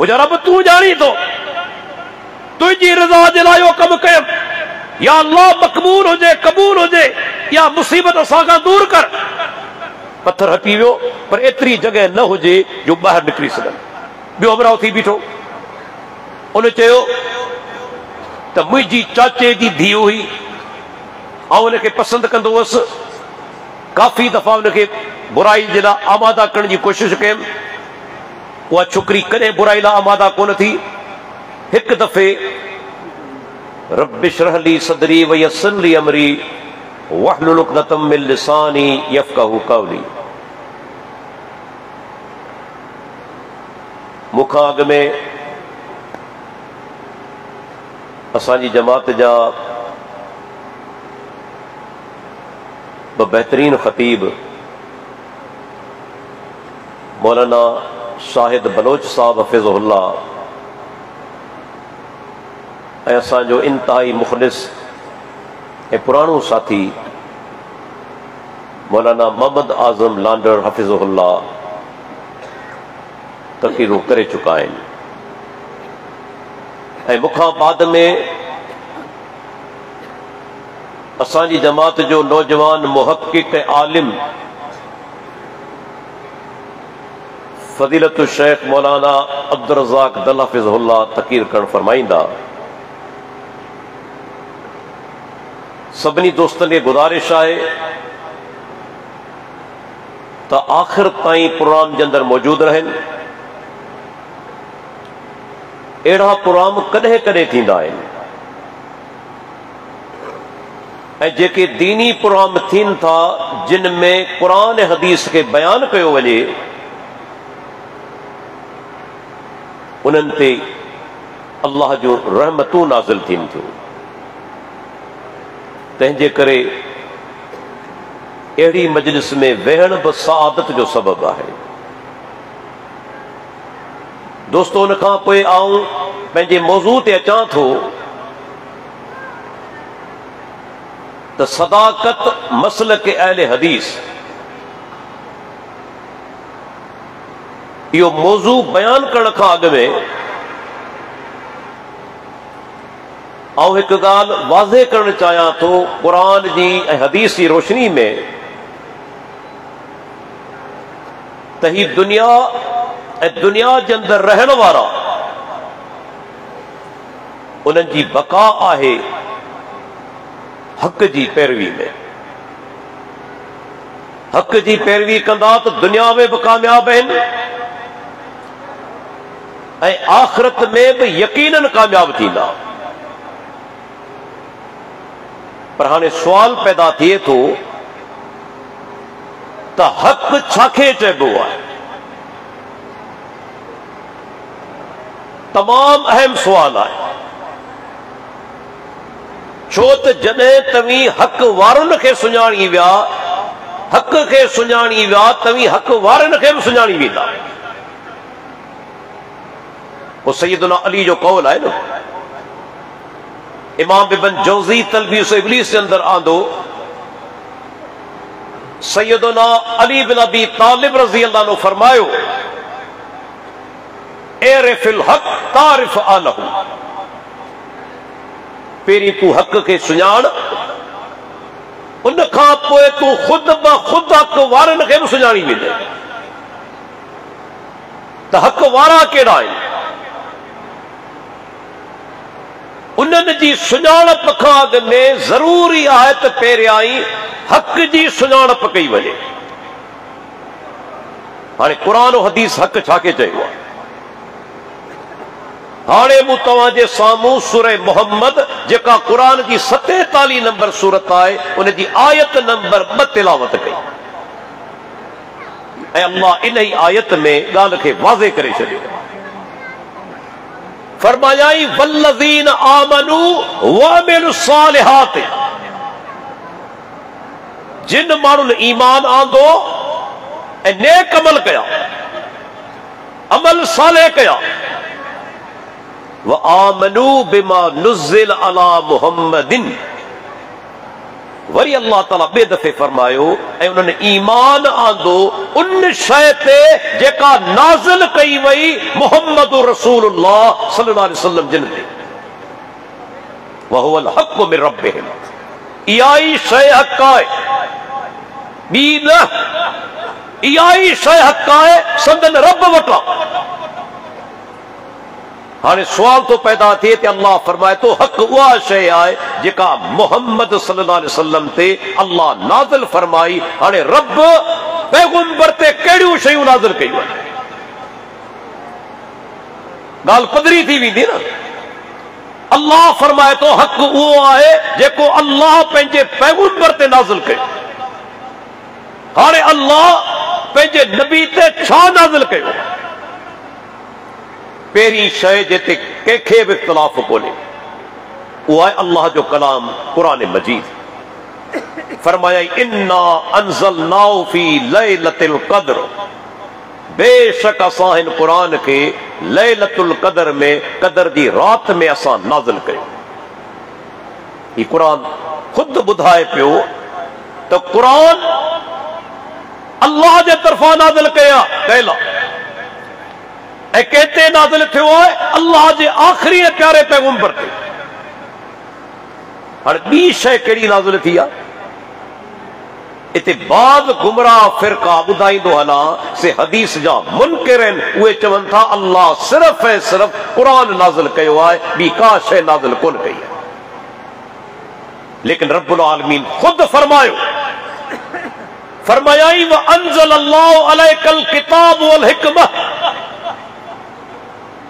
मुझा रब तू जानी तो तुझी रजा जे लाइ इहो कम कयम, या अल्लाह मक़बूल हुजे क़बूल हुजे, या मुसीबत असांखां दूर कर। पत्थर हटी वियो, पर एतिरी जगह न हुजे जो ॿाहिरि निकिरी सघनि। ॿियो अमराव थी बीठो, उन चयो त मुंहिंजी चाचे जी धीउ हुई, ऐं उनखे पसंदि कंदो हुअसि। काफ़ी दफ़ा उनखे बुराई जे लाइ आमादा करण जी कोशिशि कयमि, उहा छोकिरी कॾहिं बुराई लाइ आमादा कोन थी। हिकु दफ़े रब्बि इश्रह ली सदरी वयस्सिर ली अमरी वहलुल उक़दतम मिन लिसानी यफ़क़हू क़ौली, मूंखां अॻु में असांजी जमात जा ॿ बहितरीन ख़तीब मौलाना शाहिद बलोच साहब हफ़िज़हुल्लाह ऐं असांजो इंतहाई मुख़लिस ऐं पुराणो साथी मौलाना मोहम्मद आज़म लांडर हफ़िज़हुल्लाह तक़रीरूं करे चुका आहिनि। ऐं मूंखां बाद में असांजी जमात जो नौजवान मुहक़क़िक़ ऐं आलिम फ़ज़ीलतु शेख मौलाना अब्दुर रज़ाक दल हफ़िज़हुल्लाह तक़रीर करण फरमाईंदा। सभिनी दोस्तनि खे गुज़ारिश आहे त आख़िर ताईं प्रोग्राम जे अंदरि मौजूदु रहनि। अहिड़ा प्रोग्राम कॾहिं कॾहिं थींदा आहिनि, ऐं जेके दीनी प्रोग्राम थियनि था जिन में क़ुरान ऐं हदीस खे बयानु कयो वञे, उन्हनि ते अल्लाह जूं रहमतूं नाज़िल थियनि थियूं। तंहिंजे करे अहिड़ी मजलिस में वेहण बि सआदत जो सबबु आहे। दोस्तो, उन खां पोइ आऊं पंहिंजे मौज़ू ते अचां थो त सदाकत मसलक अहले हदीस, इहो मौज़ू बयान करण खां अॻु में आऊं हिकु ॻाल्हि वाज़े करणु चाहियां थो। क़ुरान जी ऐं हदीस जी रोशनी में त ही दुनिया ऐं दुनिया जे अंदरि रहण वारा, उन्हनि जी बका आहे हक़ जी पैरवी में। हक़ जी पैरवी कंदा त दुनिया में बि कामयाब आहिनि ऐं आख़िरत में बि यकीनन कामयाब थींदा। पर हाणे सुवाल पैदा थिए थो त हक़ छाखे चइबो आहे? तमामु अहम सुवाल आहे, छो त जॾहिं तव्हीं हक़ वारनि खे सुञाणी विया, हक़ खे सुञाणी विया, तव्हीं हक़ वारनि खे बि सुञाणी वेंदा। वो सैयदना अली जो कौल आहे न। इमाम इब्न जौज़ी तलबीस इब्लीस के अंदर आंदो, सैयदना अली बिन अबी तालिब रज़ी अल्लाह अन्हु फरमायो, एरिफिल हक़ तारिफ अलहु, पहिरीं तूं हक़ खे सुञाण, उन खां पोइ तूं ख़ुद ब ख़ुद हक़ वारनि खे बि सुञाणी वेंदे त हक़ वारा कहिड़ा आहिनि। उन्हनि जी सुञाणप खां अॻु में ज़रूरी आहे त पहिरियां ई हक़ जी सुञाणप कई वञे। हाणे क़ुरान और हदीस हक़ छाखे चयो आहे? हाणे मूं तव्हांजे साम्हूं सूरह मुहम्मद, जेका क़ुरान जी 47 नंबर सूरत आहे, उन जी आयत नंबर 2 तिलावत कई ऐं अल्लाह इन ई आयत में ॻाल्हि खे वाज़े करे छॾियो। फरमायाई वल्लज़ीन आमनू वअमिलु सालिहात, जिन माण्हुनि ईमान आंदो ऐं नेक अमल कया, अमल सालिह कया, व आमनू बिमा नुज़िल अला मुहम्मदिन, वरी अल्लाह ताला बे दफ़े फरमायो ऐं उन्हनि ईमान आंदो उन शइ ते जेका नाज़िल कई वई मुहम्मद रसूलुल्लाह सल्लल्लाहु अलैहि वसल्लम जिन ते वहुवल हक़्क़ु मिन रब्बिहिम। इहा ई शइ हक़ आहे, ॿी न। इहा ई शइ हक़ आहे संदन रब वटां। हाणे सुवाल तो पैदा थिए त अल्लाह फरमाए थो हक़ उहा शइ आहे जेका मुहम्मद सल्लल्लाहु अलैहि वसल्लम ते अल्लाह नाज़िल फरमाई। हाणे रब पैगंबर ते कहिड़ियूं शयूं नाज़िल कयूं आहिनि, ॻाल्हि पधरी थी वेंदी न। अल्लाह फरमाए थो हक़ उहो आहे जेको अल्लाह पंहिंजे पैगंबर ते नाज़िल कयो। हाणे अल्लाह पंहिंजे नबी ते छा नाज़िल कयो? पहिरीं शइ जिते कंहिंखे बि इख़्तिलाफ़ कोन्हे उहा आहे अल्लाह जो कलाम क़ुरान मजीद। फरमाया इन्ना अंज़लनाहु फी लैलतिल क़द्र, बेशक असां हिन क़ुरान खे लैलतुल क़द्र में क़द्र जी रात में असां नाज़िल कयो। ही क़ुरान खुद ॿुधाए पियो त क़ुरान अल्लाह जे तरफ़ां नाज़िल कयल आहे ऐं कहते नाज़िल थियो आहे अल्लाह जे आख़िरी प्यारे पैगंबर ते। हाणे ॿी शइ कहिड़ी नाज़िल थी आहे? इते बाद गुमराह फ़िरका ॿुधाईंदो हलां से हदीस जा मुनकिर आहिनि, उहे चवनि था अल्लाह सिर्फ़ ऐं सिर्फ़ क़ुरान नाज़िल कयो आहे, ॿी का शइ नाज़िल कोन कई आहे। लेकिन रब्बुल आलमीन खुद फरमायो, फरमायाई व अंज़लल्लाहु अलैकल किताब वल हिकमह,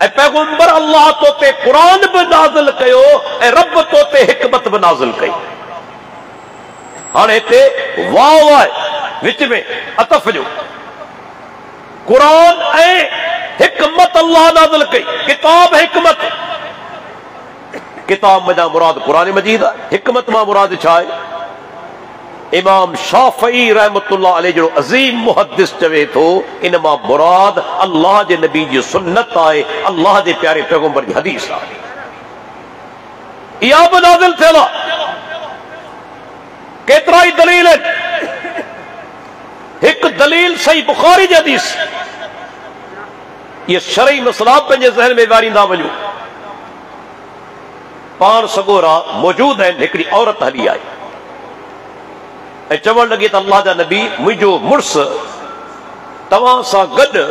ऐं पैगंबर अल्लाह तो ते क़ुरान बि नाज़िल कयो ऐं रब तो ते हिकमत बि नाज़िल कई। हाणे हिते वाव आहे विच में अतफ जो, क़ुरान ऐं हिकमत अल्लाह नाज़िल कई। किताब हिकमत, किताब मजा मुराद क़ुरान मजीद आहे, हिकमत मां मुराद छा आहे? इमाम शाफ़ई रहमतुल्लाह अलैह जो अज़ीम मुहद्दिस चवे थो इन मां मुराद अल्लाह जे नबी जी सुन्नत आहे, अल्लाह जे प्यारे पैगंबर जी हदीस आहे। इहा बि नाज़िल थियल आहे। केतिरा ई दलील आहिनि। हिकु दलील सही बुखारी जी हदीस, ये शरई मसला पंहिंजे ज़हन में वारींदा वञो। पाण सगोरा मौजूद आहिनि, हिकिड़ी औरत हली आई ऐं चवण लॻी त अल्लाह जा नबी मुंहिंजो मुड़ुस तव्हां सां गॾु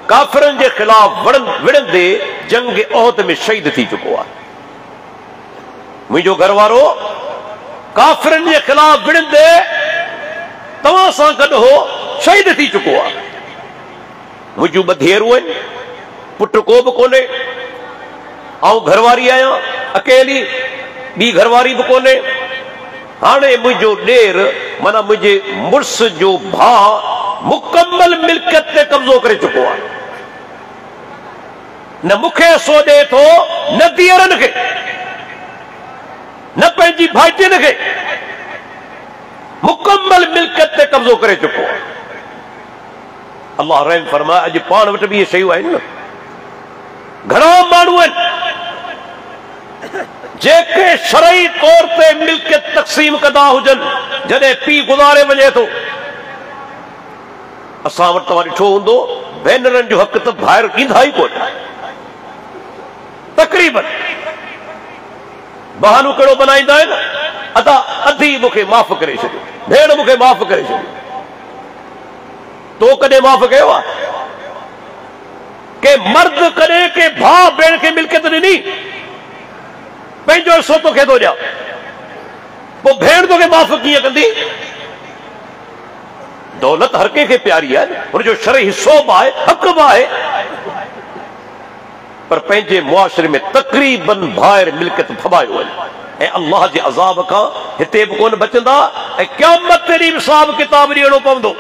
काफ़िरनि जे ख़िलाफ़ विड़ंदे जंग उहद में शहीद थी चुको आहे। मुंहिंजो घरवारो काफ़िरनि जे ख़िलाफ़ विड़ंदे तव्हां सां गॾु हो शहीद थी चुको आहे। मुंहिंजूं ॿ धीअरूं आहिनि, पुटु को बि कोन्हे, आउं घरवारी आहियां अकेली, ॿी घरवारी बि कोन्हे। हाणे मुंहिंजो ॾेर माना मुंहिंजे मुड़ुस जो भाउ मुकम्मल मिल्कियत ते कब्ज़ो करे चुको आहे। न मूंखे सोचे थो, न धीअरनि खे, न पंहिंजी भाइटियुनि खे, मुकम्मल मिल्कियत ते कब्ज़ो करे चुको आहे। अल्लाह रहम फरमाए, अॼु पाण वटि बि इहे शयूं आहिनि न। घणा माण्हू आहिनि जेके शरई तौर ते मिल्कियत तक़सीम कंदा हुजनि, जॾहिं पीउ गुज़ारे वञे थो। असां वटि तव्हां ॾिठो हूंदो भेनरनि जो हक़ त ॿाहिरि ॾींदा ई कोन्हे, तक़रीबन बहानो कहिड़ो बनाईंदा आहिनि, अदा अधी मूंखे माफ़ करे छॾियो, भेण मूंखे माफ़ करे छॾियो। तो कॾहिं माफ़ कयो आहे? के मर्द कॾहिं के भाउ भेण खे मिल्कियत ॾिनी, पंहिंजो हिसो तोखे थो ॾियां, पोइ भेण तोखे माफ़ कीअं कंदी? दौलत हर कंहिंखे प्यारी आहे, हुनजो शरई हिसो बि आहे, हक़ बि आहे, पर पंहिंजे मुआशरे में तक़रीबन ॿाहिरि मिल्कियत फबायो आहे ऐं अल्लाह जे अज़ाब खां हिते बि कोन बचंदा ऐं क़यामत ते बि हिसाब किताब ॾियणो पवंदो।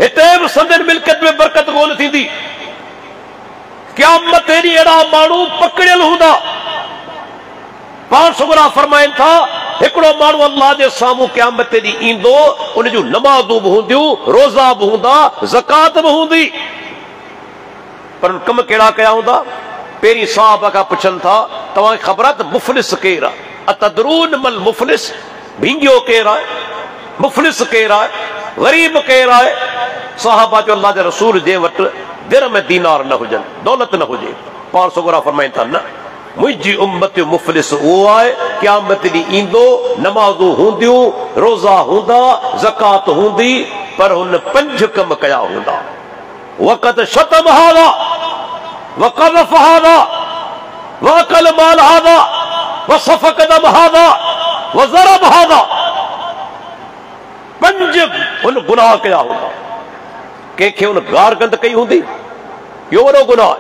हिते बि संदन मिल्कियत में बरकत कोन थींदी। क़यामत ते अहिड़ा माण्हू पकड़ियल हूंदा। पाण सुगरा फरमाइनि था, हिकिड़ो माण्हू अल्लाह जे साम्हूं क़यामत ते ॾींहुं ईंदो, उन जूं नमाज़ूं बि हूंदियूं, रोज़ा बि हूंदा, ज़कात बि हूंदी, पर कम कहिड़ा कया हूंदा? पहिरीं साहब खां पुछनि था, तव्हांखे ख़बर आहे त मुफ़लिस केरु आहे? अतदरून मल मुफलिस, भींगियो केर आहे, मुफलिस केर आहे, गरीब केर आहे। सहाबा जो अल्लाह जे रसूल जे वटि दिर में दीनार न हुजनि, दौलत न हुजे, पाण सुगरा फरमाइनि था न, मुंहिंजी उम्मत जो मुफलिस उहो आहे क़यामत ॾींहुं ईंदो, नमाज़ूं हूंदियूं, रोज़ा हूंदा, ज़कात हूंदी, पर हुन 5 कम कया हूंदा। वक़त शतम हादा वक़ज़फ़ हादा वअकल माल हादा वसफ़क दम हादा वज़रब हादा, 5 हुन गुनाह कया हूंदा। कंहिंखे हुन गार गंद कई हूंदी, इहो वॾो गुनाह आहे।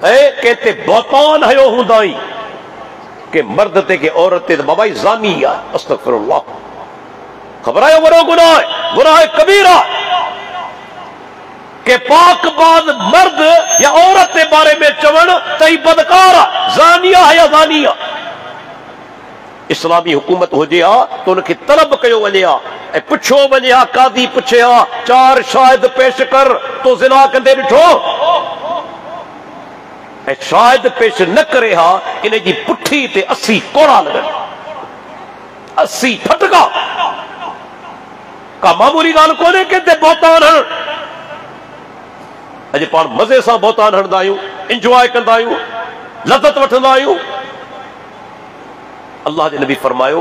ऐं कंहिं ते बौतान हयो हूंदाई, के मर्द ते के औरत ते, बाबा ज़ानी आहे, अस्तग़फिरुल्लाह। ख़बर आहे वॾो गुनाह आहे, गुनाह कबीरा। के पाकबाज़ मर्द या औरत के बारे में चवण त ही बदकार आहे, ज़ानिया है या ज़ानिया। इस्लामी हुकूमत हुजे हा तो उनखे तलब कयो वञे हा ऐं पुछो वञे हा, कादी पुछे हा 4 शाहिद पेश कर तो ज़िना कंदे ॾिठो, ऐं शाहिद पेश न करे हा, इन जी पुठी ते 80 कोड़ा लॻनि, 80 फटका। का मामूली ॻाल्हि कोन्हे कंहिंते बौतान हणणु। अॼु पाण मज़े सां बौतान हणंदा आहियूं, इंजॉय कंदा आहियूं, लज़त वठंदा आहियूं। अल्लाह जे नबी फरमायो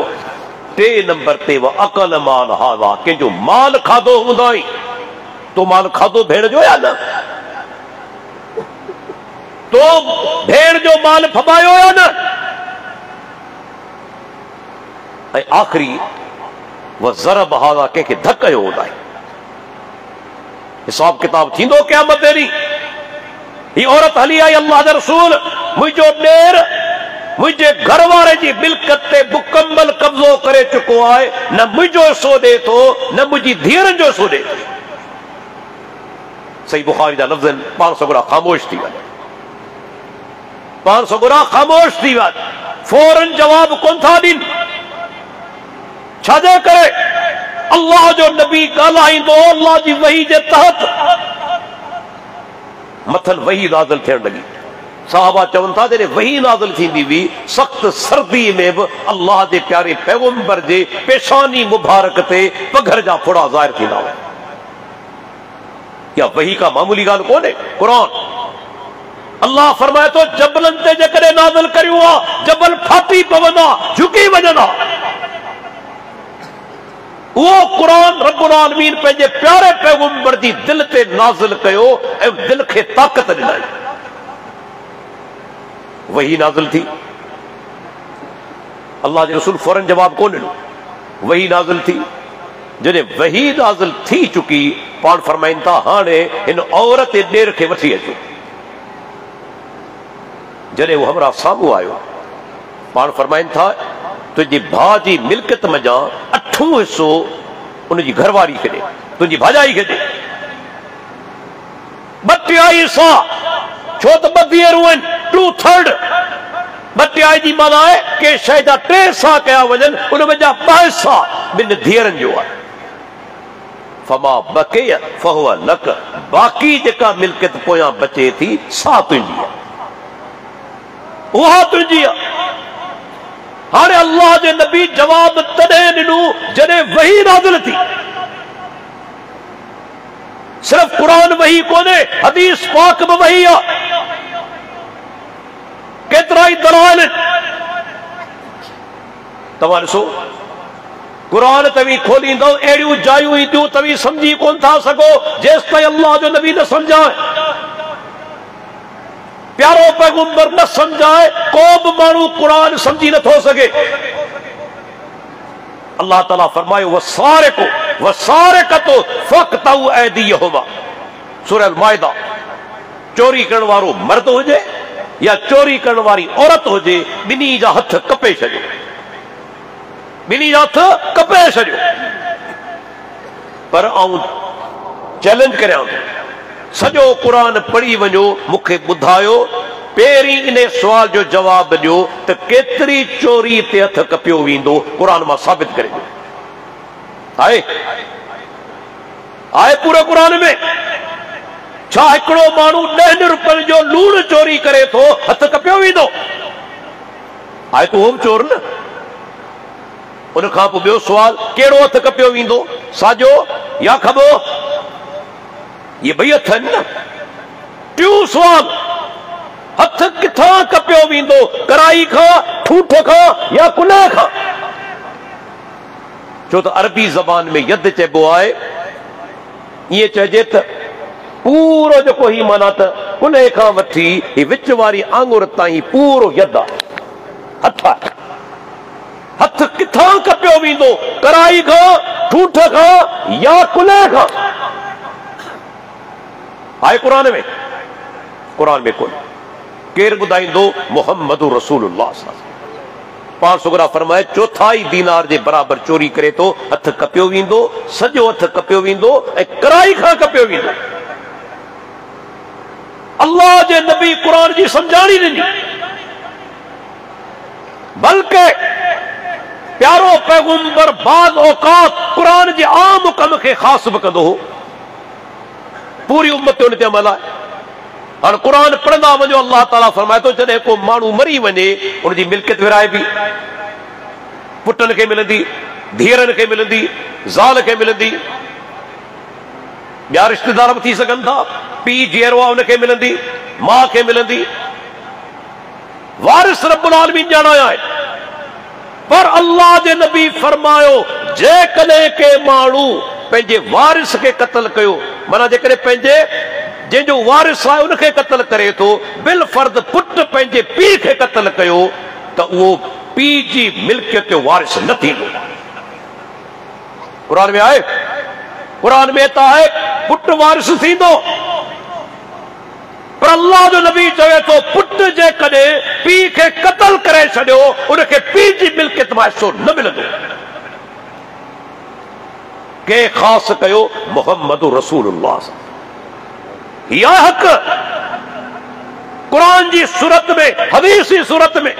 3 नंबर ते व अकल माल हादा, कंहिंजो माल खाधो हूंदाई, तो माल खाधो भेण जो या न, तो भेण जो माल फबायो या न। ऐं आख़िरी व ज़रब हादा, कंहिंखे धक कयो हूंदाई। हिसाब किताब थींदो क़यामत ते ॾींहुं। ही औरत हली आई, अल्लाह जा रसूल मुंहिंजो ॾेर मुझे घर वारे जी मिल्कत ते मुकम्मल कब्जो करे चुको आहे, न मुझो हिस्सो ॾे थो, न मुझी धीअरनि जो हिस्सो ॾे थो। सही बुखारी जा लफ़्ज़ आहिनि, पाण सगुरा ख़ामोश थी विया, पाण सगुरा ख़ामोश थी विया, फौरन जवाब कोन था ॾिन। छाजे करे? अल्लाह जो नबी ॻाल्हाईंदो, अल्लाह जी वही जे तहत मथन वही नाज़िल थियण लॻी। साहबा चवनि था जॾहिं वही नाज़िल थींदी हुई, सख़्त सर्दी में बि अल्लाह जे प्यारे पैगंबर जे पेशानी मुबारक ते पघर जा फुड़ा ज़ाहिर थींदा हुआ। या वही का मामूली ॻाल्हि कोन्हे। क़ुरान अल्लाह फरमाए थो, जबलनि ते जेकॾहिं नाज़िल करियो आहे, जबल फाटी पवंदा, झुकी वञंदा। उहो क़ुरान रब्बुल आलमीन पंहिंजे प्यारे पैगंबर जी दिल ते नाज़िल कयो ऐं दिल खे ताक़त ॾिनई। वही नाज़िल थी, अल्लाह जे रसूल फौरन जवाब कोन ॾिनो। वही नाज़िल थी, जॾहिं वही नाज़िल थी चुकी, पाण फरमाइनि था हाणे हिन औरत जे ॾेर खे वठी अचो। जॾहिं उहो हमरा साम्हूं आयो, पाण फरमाइनि था तुंहिंजी भाउ जी मिल्कियत मञा 8 हिसो उनजी घरवारी खे ॾे, तुंहिंजी भाॼाई खे ॾे। 32 हिसा, छो त 2 धीअरूं आहिनि, 2/3। 32 जी माना आहे के शइ जा 3 हिसा कया वञनि, उन में जा 2 हिसा ॿिनि धीअरनि जो आहे। फमा बक़िय फहुव लक, बाक़ी जेका मिल्कियत पोयां बचे थी सा तुंहिंजी आहे, उहा तुंहिंजी आहे। हाणे अल्लाह जे नबी जवाब तॾहिं ॾिनो जॾहिं वही नाज़िल थी। सिर्फ कुरान वही कोन्हे, हदीस पाक बि वही आहे। केतिरा ई दलाइल तव्हां ॾिसो, कुरान तव्हीं खोलींदो, अहिड़ियूं जायूं ईंदियूं तव्हीं सम्झी कोन था सघो जेसि ताईं अल्लाह जो नबी न सम्झाए, प्यारो पैगंबर न सम्झाए, को बि माण्हू कुरान सम्झी नथो सघे। अल्लाह ताला फरमायो वसारिक़तो फ़क़्तऊ ऐदियहुमा, सूरह अल-माइदा। चोरी करण वारो मर्द हुजे या चोरी करण वारी औरत हुजे, ॿिन्ही जा हथ कपे छॾियो, ॿिन्ही जा हथ कपे छॾियो। पर आऊं चैलेंज करियां थो, सॼो कुरान पढ़ी वञो, मूंखे ॿुधायो, पहिरीं इन सुवाल जो जवाब ॾियो त केतिरी चोरी ते हथ कपियो वेंदो, कुरान मां साबित करे ॾियो। आहे पूरे कुरान में? छा हिकिड़ो माण्हू 10 रुपयनि जो लूण चोरी करे थो, हथ कपियो वेंदो? आहे तो वो चोर न। उनखां पोइ ॿियो सुवाल, कहिड़ो हथ कपियो वेंदो, साॼो या खॿो? ये ॿई हथ आहिनि न। टियों सुवाल, हथ किथां कपियो वेंदो, कराई खां, ठूठ खां या कुल्हे खां? छो त अरबी ज़बान में यद चइबो आहे, ईअं चइजे त पूरो जेको ही माना त कुल्हे खां वठी ही विच वारी आंगुर ताईं पूरो यद आहे, हथ आहे। हथ किथां कपियो वेंदो, कराई खां, ठूठ खां या कुल्हे खां? आहे क़ुरान में? क़ुरान में कोन। केरु ॿुधाईंदो? मुहम्मद रसूलुल्लाह। पाण सुगरा फरमाए, चौथाई दीनार जे बराबर चोरी करे तो हथ कपियो वेंदो, सॼो हथ कपियो वेंदो ऐं कराई खां कपियो वेंदो। अल्लाह जे नबी क़ुरान जी समझाणी ॾिनी, बल्कि प्यारो पैगंबर बाज़ औकात क़ुरान जे आम कम खे ख़ास बि कंदो हो। पूरी उम्मत उन ते अमल आहे। हाणे क़ुरान पढ़ंदा वञो, अल्लाह ताला फरमाए थो, जॾहिं को माण्हू मरी वञे उनजी मिल्कियत विराइबी, पुटनि खे मिलंदी, धीअरनि खे मिलंदी, ज़ाल खे मिलंदी, ॿिया रिश्तेदार बि थी सघनि था, पीउ जीअरो आहे उनखे मिलंदी, माउ खे मिलंदी। वारिस रब्बुल आलमीन ॼाणाया आहे। पर अल्लाह जे नबी फरमायो, जेकॾहिं के माण्हू पंहिंजे वारिस खे क़त्ल कयो, माना जेकॾहिं पंहिंजे जंहिंजो वारिस आहे उनखे क़त्ल करे थो, बिल फर्द पुट पंहिंजे पीउ खे क़त्ल कयो, त उहो पीउ जी मिल्कियत जो वारिस न थींदो। क़ुरान में आहे, क़ुरान में त आहे पुट वारिस थींदो। पर अल्लाह जो नबी चवे थो, पुट जेकॾहिं पीउ खे क़त्ल करे छॾियो, उनखे पीउ जी मिल्कियत मां हिसो न मिलंदो। के ख़ासि कयो? मुहम्मद रसूलुल्लाह। या हक़ कुरान जी सूरत में, हदीस जी सूरत में।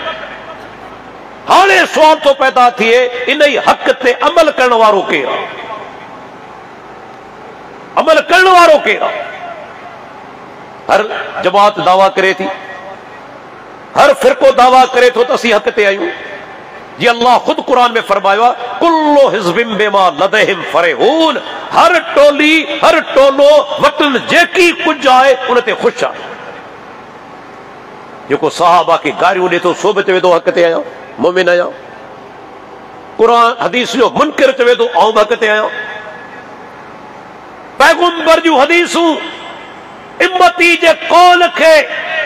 हाणे सवाल तो पैदा थिए, इन ही हक़ ते अमल करण वारो केरु आहे? अमल करण वारो केरु आहे? हर जमात दावा करे थी, हर फिरको दावा करे थो त असीं हक़ ते आहियूं। जी अल्लाह खुद कुरान में फरमायो, कुल्लु हिज़्बिम बिमा लदैहिम फरिहून। हर टोली, हर टोलो वटन जेकी कुछ आहे उन ते ख़ुशि आहे। जेको सहाबा खे गारियूं ॾे थो, सो बि चवे थो हक़ ते आहियां, मोमिन आहियां। कुरान हदीस जो मुनकिर चवे थो, आऊं हक़ ते आहियां। पैगंबर जूं हदीसूं इम्मती जे कौल खे,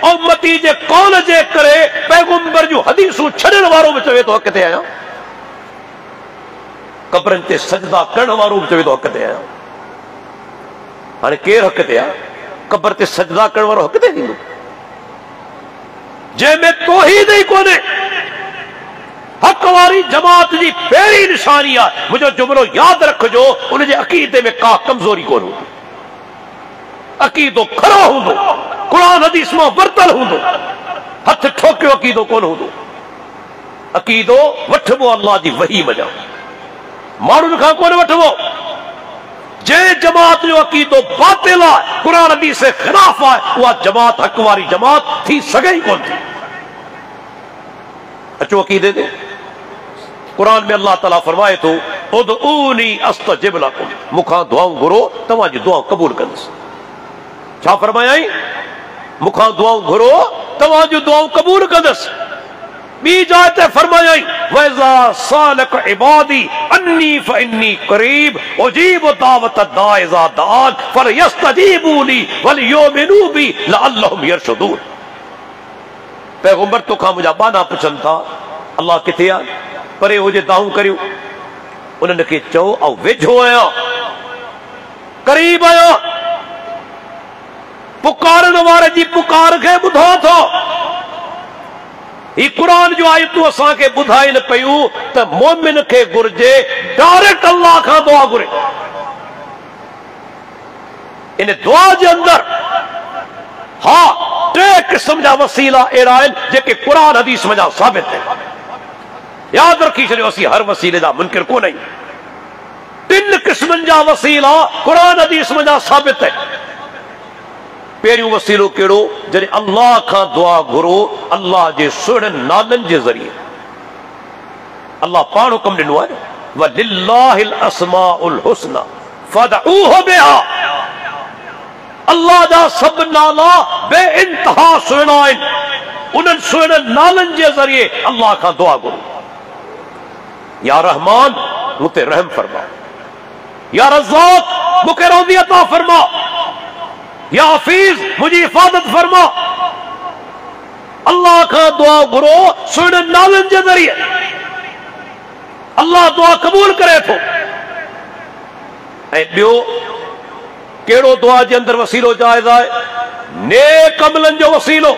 उम्मती जे कौल जे करे पैगंबर जूं हदीसूं छॾण वारो बि चवे थो हक़ ते आहियां। कब्रनि ते सजदा करण वारो बि चवे थो हक़ ते आहियां। हाणे केरु हक़ ते आहे? कब्र ते सजदा करण वारो हक़ ते थींदो? जंहिंमें तौहीद ई कोन्हे। हक़ वारी जमात जी पहिरीं निशानी आहे, मुंहिंजो जुमिलो यादि रखिजो, उनजे अक़ीदे में का कमज़ोरी कोन हूंदी। अक़ीदो खरो हूंदो, क़ुरान हदीस मां वरतल हूंदो, हथ ठोकियो अक़ीदो कोन हूंदो। अक़ीदो वठबो अल्लाह जी वही मञा, माण्हुनि खां कोन वठबो। जंहिं जमात जो अक़ीदो बातिल आहे, क़ुरान हदीस जे ख़िलाफ़ आहे, उहा जमात हक़ वारी जमात थी सघे ई कोन थी। अचो अक़ीदे ते। क़ुरान में अल्लाह ताला फरमाए थो, उदऊनी अस्तजिब लकुम। मूंखां दुआऊं घुरो, तव्हांजी दुआऊं क़बूल कंदुसि। छा फरमायाई? मूंखां दुआऊं घुरो, तव्हांजूं दुआऊं क़बूल कंदुसि। ॿी जाइ ते फरमायाई, वइज़ा सालक इबादी अन्नी फइन्नी क़रीब उजीबु दावत दाइ इज़ा दआन फलयस्तजीबू ली वलयुमिनू बी लअल्लहुम यरशुदून। पैगंबर तोखां मुंहिंजा बाना पुछनि था, अल्लाह किथे आहे? परे हुजे दाऊं करियूं। उन्हनि खे चओ, ऐं वेझो आहियां, क़रीब आहियां, पुकारण वारे जी पुकार खे ॿुधां थो। ही कुरान जो आयतूं असांखे ॿुधाइनि पयूं त मोमिन खे घुर्जे डायरेक्ट अल्लाह खां दुआ घुरे। इन दुआ जे अंदर हा टे क़िस्म जा वसीला अहिड़ा आहिनि जेके क़ुरान हदीस में साबित आहिनि। यादि रखी छॾियो, असीं हर वसीले जा मुनकिर कोन आहियूं। टिन क़िस्मनि जा वसीला क़ुरान हदीस में साबित आहिनि। पहिरियों वसीलो कहिड़ो? जॾहिं अल्लाह खां दुआ घुरो, अल्लाह जे सुहिणनि नालनि जे ज़रिए। अल्लाह पाण हुकुम ॾिनो आहे वलिल्लाहिल अस्माउल हुस्ना फदऊहु बिहा। अल्लाह जा सब नाला बेइंतहा सुहिणा आहिनि। उन्हनि सुहिणनि नालनि जे ज़रिए अल्लाह खां दुआ घुरो। या रहमान मूंते रहम फरमा, या रज़्ज़ाक़ मूंखे रोज़ी अता फरमा, या हफ़ीज़ मुंहिंजी हिफ़ाज़त फरमा। अल्लाह खां दुआ घुरो सुहिणनि नालनि जे ज़रिए। अल्लाह दुआ क़बूल करे थो। ऐं ॿियो कहिड़ो दुआ जे अंदरि वसीलो जाइज़ आहे? नेक अमलनि जो वसीलो।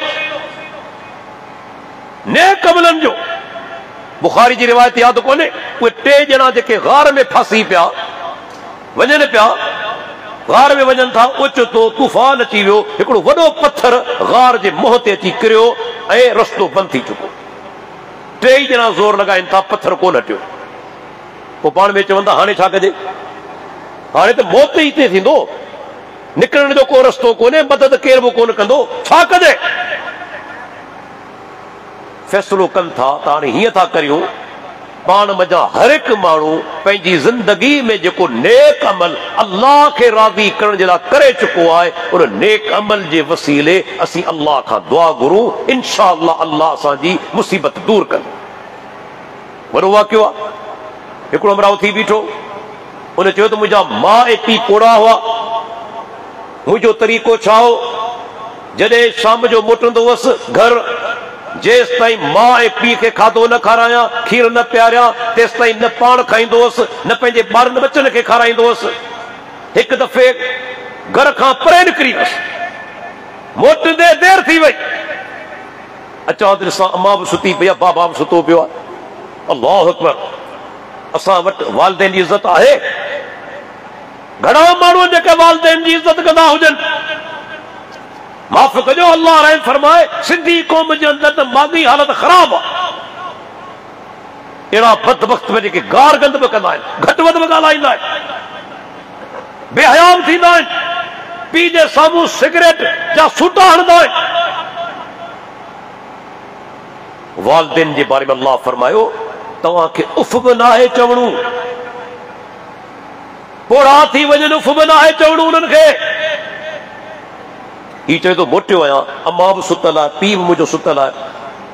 नेक अमलनि जो बुखारी जी रिवायत यादि कोन्हे, उहे टे ॼणा जेके गार में फासी पिया वञनि पिया, गार में वञनि था, ओचितो तूफ़ान अची वियो, हिकिड़ो वॾो पत्थर गार जे मुंहं ते अची किरियो ऐं रस्तो बंदि थी चुको। टेई ॼणा ज़ोर लॻाइनि था, पत्थर कोन हटियो। पोइ पाण में चवंदा हाणे छा कजे? हाणे त मौत ई हिते थींदो, निकिरण जो को रस्तो कोन्हे, मदद केर बि कोन कंदो, छा कजे? फ़ैसिलो कनि था त हाणे हीअं था करियूं, पाण मज़ा हर हिकु माण्हू पंहिंजी ज़िंदगी में जेको नेक अमल अल्लाह खे राज़ी करण जे लाइ करे चुको आहे, उन नेक अमल जे वसीले असीं अल्लाह खां दुआ घुरूं, इंशा अल्लाह अल्लाह असांजी मुसीबत दूर कंदो। वॾो वाक़ियो आहे, हिकिड़ो अमरावती बीठो, उन चयो त मुंहिंजा माउ ऐं पीउ पोड़ा हुआ। मुंहिंजो तरीक़ो छा हो? जॾहिं शाम जो मोटंदो हुअसि घर, जेसि ताईं माउ ऐं पीउ खे खाधो न खारायां, खीर न पियारियां, तेसि ताईं न पाण खाईंदो हुअसि, न पंहिंजे ॿारनि बचनि खे खाराईंदो हुअसि। हिकु दफ़े घर खां परे निकिरी वियुसि, मोटंदे देरि थी वई। अचां त ॾिसां अम्मा बि सुती पई आहे, बाबा बि सुतो पियो आहे। अल्लाहु अकबर! असां वटि वालिदैन जी इज़त आहे? घणा माण्हू जेके वालिदैन जी इज़त कंदा हुजनि, माफ़ कजो, अल्लाह रहम फरमाए, सिंधी क़ौम जे अंदरि त मादी हालत ख़राब आहे। अहिड़ा बदबख्त में जेके गार गंद बि कंदा आहिनि, घटि वधि बि ॻाल्हाईंदा आहिनि, बेहया बि थींदा आहिनि, पीउ जे साम्हूं सिगरेट जा सूटा हणंदा आहिनि। वालिदैन जे बारे में अल्लाह फरमायो, तव्हांखे उफ़ बि न आहे चवणो, पोड़ा थी वञनि, उफ़ बि न आहे चवणो उन्हनि खे। हीउ चए थो मोटियो आहियां, अम्मा बि सुतल आहे, पीउ बि मुंहिंजो सुतल आहे,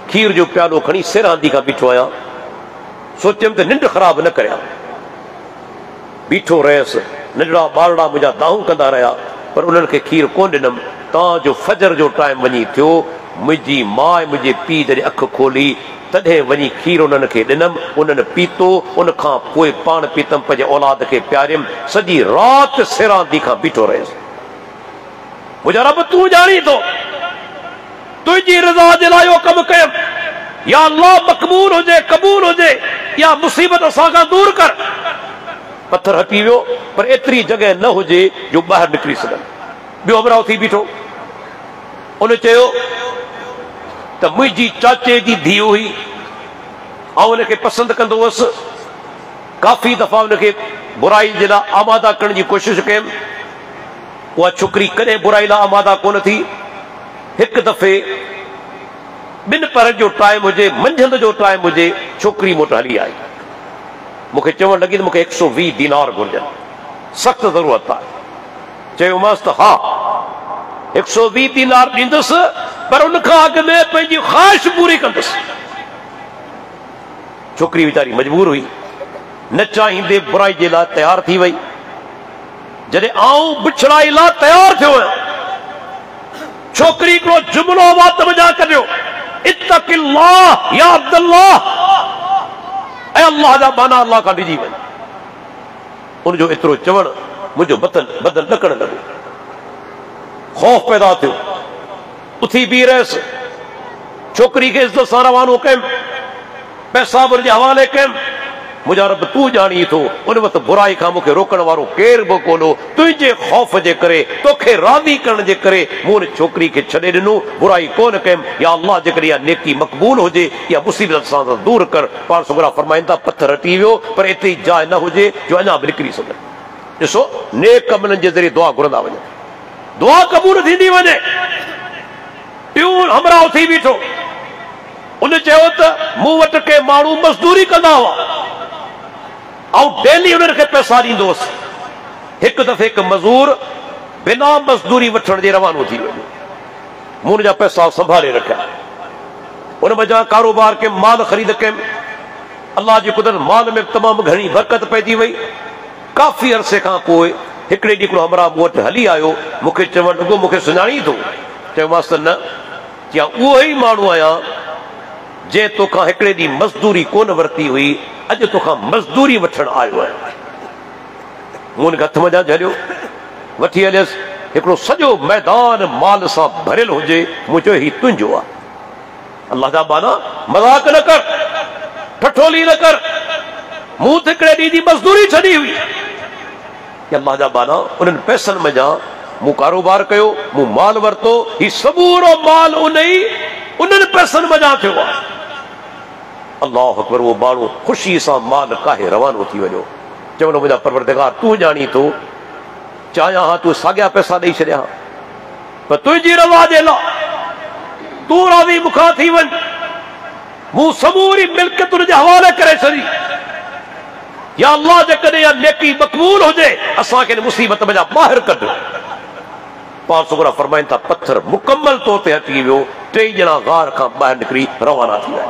खीर जो प्यालो खणी सिर आंदी खां बीठो आहियां, सोचियमि त निंड ख़राब न करियां। बीठो रहियसि, नंढड़ा ॿारड़ा मुंहिंजा दाहूं कंदा रहिया, पर उन्हनि खे खीर कोन ॾिनमि। तव्हांजो फजर जो टाइम वञी थियो, मुंहिंजी माउ ऐं मुंहिंजे पीउ जॾहिं अखि खोली तॾहिं वञी खीर उन्हनि खे ॾिनमि, उन्हनि पीतो, उनखां पोइ पाण पीतमि, पंहिंजे औलाद खे पियारियमि। सॼी राति सिर आंदी खां बीठो रहियसि। मुंहिंजा रब तूं ॼाणी थो, तुंहिंजी रज़ा जे लाइ इहो कमु कयुमि। या अल्लाह मक़बूल हुजे, क़बूल हुजे, या मुसीबत असां खां दूर कर। पत्थर हटी वियो, पर एतिरी जॻह न हुजे जो ॿाहिरि निकिरी सघनि। ॿियो अमरावती बीठो, उन चयो त मुंहिंजी चाचे जी धीउ हुई, ऐं उनखे पसंदि कंदो हुअसि। काफ़ी दफ़ा उनखे बुराई जे लाइ आमादा करण जी कोशिशि कयमि, उहा छोकिरी कॾहिं बुराई लाइ आमादा कोन थी। हिकु दफ़े ॿिनि पर जो टाइम हुजे, मंझंदि जो टाइम हुजे, छोकिरी मूं वटि हली आई। मूंखे चवणु लॻी त मूंखे 120 दीनार घुरिजनि, सख़्तु ज़रूरत आहे। चयोमांसि त हा 120 दीनार ॾींदुसि, पर उनखां अॻु में पंहिंजी ख़्वाहिश पूरी कंदुसि। छोकिरी वीचारी मजबूर हुई, न चाहींदे बुराई जे लाइ तयारु थी वई। जॾहिं आऊं बिछड़ाई लाइ तयारु थियो आहियां, छोकिरी हिकिड़ो जुमिलो वात वञा कढियो, इत्तक़िल्लाह या अब्दुल्लाह, ऐं अल्लाह जा माना अल्लाह खां डिॼी वञ। उनजो एतिरो चवणु मुंहिंजो बदन ॾकणु लॻो, ख़ौफ़ पैदा थियो। उथी बीह रहियसि, छोकिरी खे इज़त सां रवानो कयुमि, पैसा बि उनजे हवाले कयुमि। मुंहिंजा रब तूं ॼाणी थो, उन वक़्तु बुराई खां मूंखे रोकण वारो केर बि कोन हो। तुंहिंजे ख़ौफ़ जे करे, तोखे राज़ी करण जे करे मूं उन छोकिरी खे छॾे ॾिनो, बुराई कोन कयुमि। या अल्लाह जेकॾहिं इहा नेकी मक़बूल हुजे, या मुसीबत सां दूर कर। पाण सुगरा फरमाईंदा, पत्थर हटी वियो, पर एतिरी जाइ न हुजे जो अञा बि निकिरी सघे। ॾिसो, नेक अमलनि जे ज़रिए दुआ घुरंदा वञो, दुआ क़बूल थींदी वञे। टियों हमराह थी बीठो, उन चयो त मूं वटि के माण्हू मज़दूरी कंदा हुआ ऐं डेली उन्हनि खे पैसा ॾींदोसि। हिकु दफ़े हिकु मज़दूर बिना मज़दूरी वठण जे रवानो थी वियो। मूं हुनजा पैसा संभाले रखिया, उन वजह कारोबार के माल ख़रीद कयुमि। अल्लाह जी कुदरत माल में तमामु घणी बरकत पइजी वई। काफ़ी अरसे खां पोइ हिकिड़े ॾींहुं हिकिड़ो हमरा मूं वटि हली आयो। मूंखे चवणु लॻो मूंखे सुञाणी थो? चयोमांसि त न। या उहो ई माण्हू आहियां जंहिं तोखां हिकिड़े ॾींहुं मज़दूरी कोन वरिती हुई, अॼु तोखां मज़दूरी वठण आयो आहियां। मूं हुनखे हथ मञा झलियो, वठी हलियसि। हिकिड़ो सॼो मैदान माल सां भरियल हुजे, मूं चयो ही तुंहिंजो आहे। अल्लाह जा बाना मज़ाक न कर, ठठोली न कर। मूं त हिकिड़े ॾींहुं जी मज़दूरी छॾी हुई। अल्लाह जा बाना उन्हनि पैसनि में जा मूं कारोबार कयो, मूं माल वरितो। ही समूरो माल उन्हनि पैसनि में जा थियो आहे। अल्लाह अकबर। उहो माण्हू ख़ुशी सां माल काहे रवानो थी वञो। चवंदो मुंहिंजा परवरदिगार तूं ॼाणी थो, चाहियां हा तूं साॻिया पैसा ॾेई छॾिया, पर तुंहिंजी रज़ा जे लाइ तूं राज़ी मूंखां थी वञ। मूं समूरी मिल्कियत तुंहिंजे हवाले करे छॾी। या अल्लाह जेकॾहिं या नेकी मक़बूल हुजे, असांखे हिन मुसीबत में ॿाहिरि कढ। पाक सुगरा फरमाइनि था पत्थर मुकम्मल तौर ते हटी वियो। 3 ॼणा गार खां ॿाहिरि निकिरी रवाना थी विया।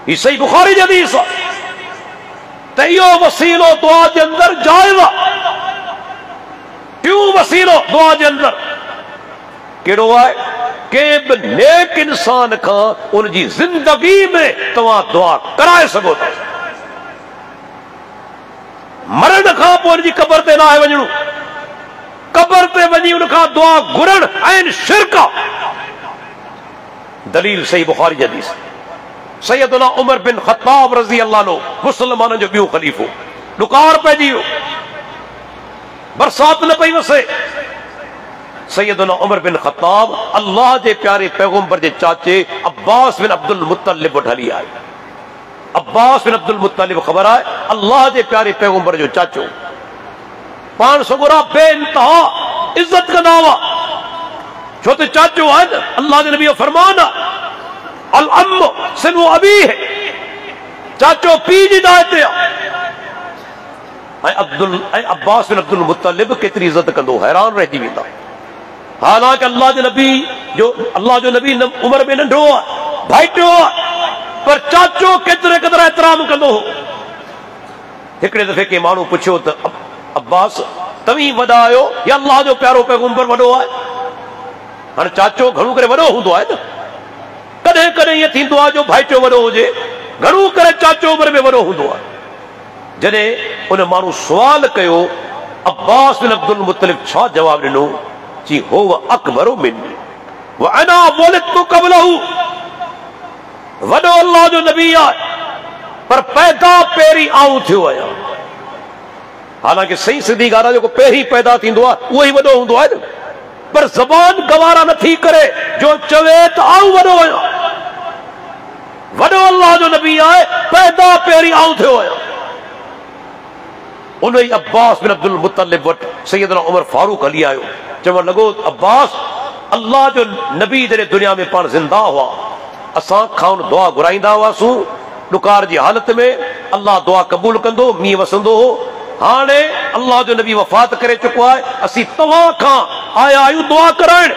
ही सही बुखारी जी हदीस आहे त इहो वसीलो दुआ जे अंदरि जाइज़ आहे। टियों वसीलो दुआ जे अंदरि कहिड़ो आहे? कंहिं बि नेक इंसान खां उनजी ज़िंदगी में तव्हां दुआ कराए सघो था। मरण खां पोइ उनजी क़बर ते न आहे वञणो। क़बर ते वञी उनखां दुआ घुरण ऐं शिरक आहे। दलील सही बुखारी जी हदीस। सैयदना उमर बिन ख़त्ताब रज़ी अल्लाह अन्हु मुसलमाननि जो ॿियो ख़लीफ़ो, ॾुकार पइजी वियो, बरसात न पई वसे। सैयदना उमर बिन ख़त्ताब अल्लाह जे प्यारे पैगंबर जे चाचे अब्बास बिन अब्दुल मुत्तलिब वटि हली आए। अब्बास बिन अब्दुल मुत्तलिब ख़बर आहे अल्लाह जे प्यारे पैगंबर जो चाचो। पाण सगुरा बेइंतहा इज़त कंदा हुआ, छो त चाचो आहे न। अल्लाह जे नबी जो फरमान आहे अल अम्मु सिनु अबी है, चाचो पीउ जी दायत आहे। ऐं अब्बास बिन अब्दुल मुत्तलिब केतिरी इज़त कंदो, हैरान रहिजी वेंदा। हालांकि अल्लाह जो नबी उमर में नंढो आहे, भाइटियो आहे, पर चाचो केतिरे क़दुरु एतिराम कंदो हो। हिकिड़े दफ़े के माण्हू पुछियो त अब्बास तव्हीं वॾा आहियो या अल्लाह जो प्यारो पैगंबर वॾो आहे? हाणे चाचो घणो करे वॾो हूंदो आहे न। कॾहिं कॾहिं ईअं थींदो आहे जो भाइटियो वॾो हुजे, घणो करे चाचो उमिरि में वॾो हूंदो आहे। जॾहिं उन माण्हू सुवाल कयो अब्बास बिन अब्दुल मुत्तलिब छा जवाब ॾिनो? जी हो अकबरो मिन्नी व अना वलिदतु क़ब्लहु। वॾो अल्लाह जो नबी आहे, पर पैदा पहिरीं आऊं थियो आहियां। हालांकि सही सिधी ॻाल्हि आहे, जेको पहिरीं पैदा थींदो आहे उहो ई वॾो हूंदो आहे न। पर ज़बान गवारा नथी करे जो चवे त आऊं वॾो आहियां। वॾो अल्लाह जो नबी आहे, पैदा पहिरीं आऊं थियो आहियां। उन ई अब्बास बिन अब्दुल मुत्तलिब वटि सैयदना उमर फारूक हली आयो। चवणु लॻो अब्बास अल्लाह जो नबी जॾहिं दुनिया में पाण ज़िंदा हुआ, असां खां दुआ घुराईंदा हुआसीं ॾुकार जी हालत में। अल्लाह दुआ क़बूल कंदो, मींहुं वसंदो हो। हाणे अल्लाह जो नबी वफ़ात करे चुको आहे, असीं तव्हां खां आया आहियूं दुआ कराइण।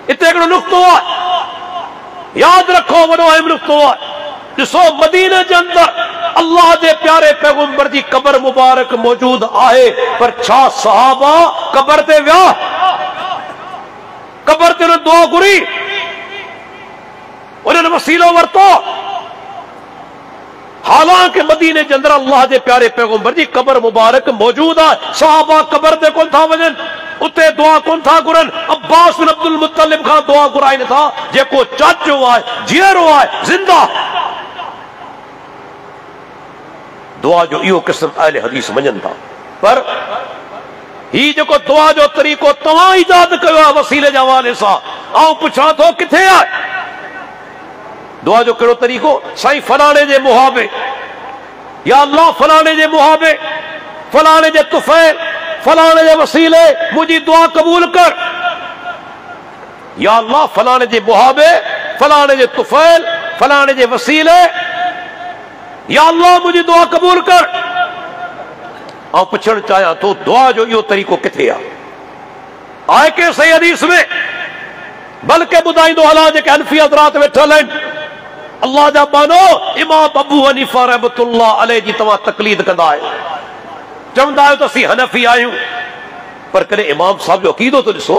हिते हिकिड़ो नुक़्तो आहे, यादि रखो, वॾो अहम नुक़्तो आहे। ॾिसो मदीने जे अंदरि अल्लाह जे प्यारे पैगंबर जी क़बर मुबारक मौजूद आहे, पर छा सहाबा क़बर ते विया? क़बर ते उन्हनि दुआ घुरी, उन्हनि वसीलो वरितो। हालांकि मदीने जे अंदरि अल्लाह जे प्यारे पैगंबर जी क़बर मुबारक मौजूद आहे, सहाबा क़बर ते कोन था वञनि, उते दुआ कोन था घुरनि। अब्बास बिन अब्दुल मुत्तलिब खां दुआ घुराइनि था, जेको चाचो आहे, जीअरो आहे, ज़िंदा। दुआ जो इहो क़िस्म अहले हदीस मञनि था। पर ही जेको दुआ जो तरीक़ो तव्हां ईजाद कयो आहे वसीले जे हवाले सां, आउं पुछां थो किथे आहे दुआ जो कहिड़ो तरीक़ो? साईं फलाणे जे मुहाबे, या अल्लाह फलाणे जे मुहाबे, फलाणे जे तुफ़ैल, फलाणे जे वसीले मुंहिंजी दुआ क़बूल कर। या अल्लाह फलाणे जे मुहाबे फलाने जे तुफैल, फलाने जे वसीले, या अल्लाह मुझी दुआ कबूल कर। ऐं पुछण चाहियां तो दुआ जो इहो तरीक़ो किथे आहे के सही हदीस में? बल्कि ॿुधाईंदो हलां जेके हनफी हज़रात वेठल आहिनि, अल्लाह जा बानो इमाम अबू हनीफा रहमतुल्लाह अलैह जी तव्हां तक़लीद कंदा आहियो, चवंदा आहियो त असीं हनफी आहियूं, पर कॾहिं इमाम साहब जो अक़ीदो तो ॾिसो।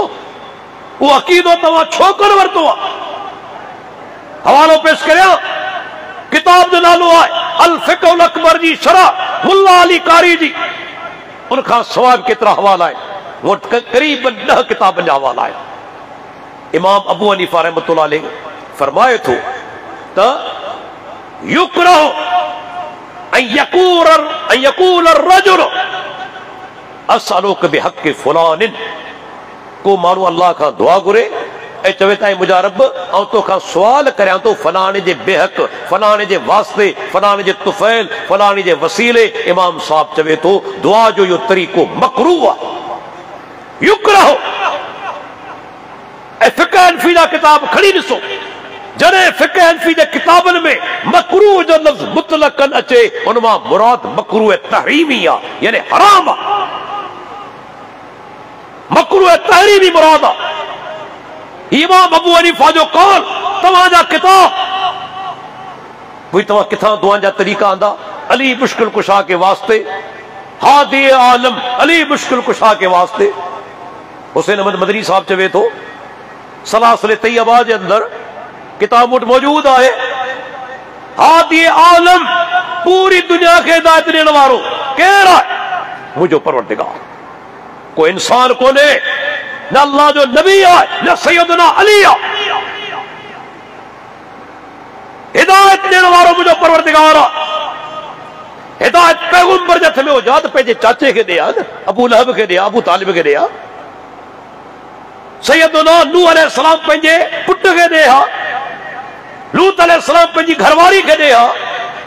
उहो अक़ीदो तव्हां छो कोन वरितो आहे? हवालो पेश करियां, किताब जो नालो आहे अल फ़िक़्हुल अकबर जी शरह मुल्ला अली कारी जी। उनखां सवाइ केतिरा हवाला आहिनि, वो क़रीबन 10 किताबनि जा हवाला आहिनि। इमाम अबू हनीफा रहमतुल्लाह अलैह फरमाए थो त युकरहु अन यक़ूल अर्रजुल असअलुक बिहक़्क़ि फुलानिन। को माण्हू अल्लाह खां दुआ घुरे ऐं चवे था मुंहिंजा रब ऐं तोखां सुवाल करियां थो फलाणे जे बेहक़, फलाणे जे वास्ते, फलाणे जे तुफ़ैल, फलाणे जे वसीले। इमाम साहब चवे थो दुआ जो इहो तरीक़ो मकरूह आहे, युकरहु। ऐं फ़िक़्ह हनफ़ी जा किताब खणी ॾिसो, जॾहिं फ़िक़्ह हनफ़ी जे किताबनि में मकरूह जो लफ़्ज़ मुतलक़न अचे, उन मां मुराद मकरूह तहरीमी आहे, यानी हराम आहे। मकरूह तहरीमी मुराद आहे। इमाम अबू हनीफा जो कौल, तव्हांजा किताब भई तव्हां किथां दुआ जा तरीक़ा आंदा? अली मुश्किल कुशा के वास्ते, हादी आलम अली मुश्किल कुशा के वास्ते। हुसैन अहमद मदनी साहब चवे थो सलासिल तैयबा जे अंदर किताब वटि मौजूद आहे, हादी आलम पूरी दुनिया खे हिदायत ॾियण वारो केरु आहे? मुंहिंजो परवरदिगार। कोई इंसान कोन्हे, न अल्लाह जो नबी आहे, न सैयदना अली आहे। हिदायत ॾियण वारो मुंहिंजो परवरदिगार आहे। हिदायत पैगंबर जे हथ में हुजा त पंहिंजे चाचे खे ॾे हा, न अबू लहब खे ॾे हा, अबू तालिब खे ॾे हा। सैयदना नूह अलैहिस्सलाम पंहिंजे पुट खे ॾे हा, लूत अलैहिस्सलाम पंहिंजी घरवारी खे ॾे हा,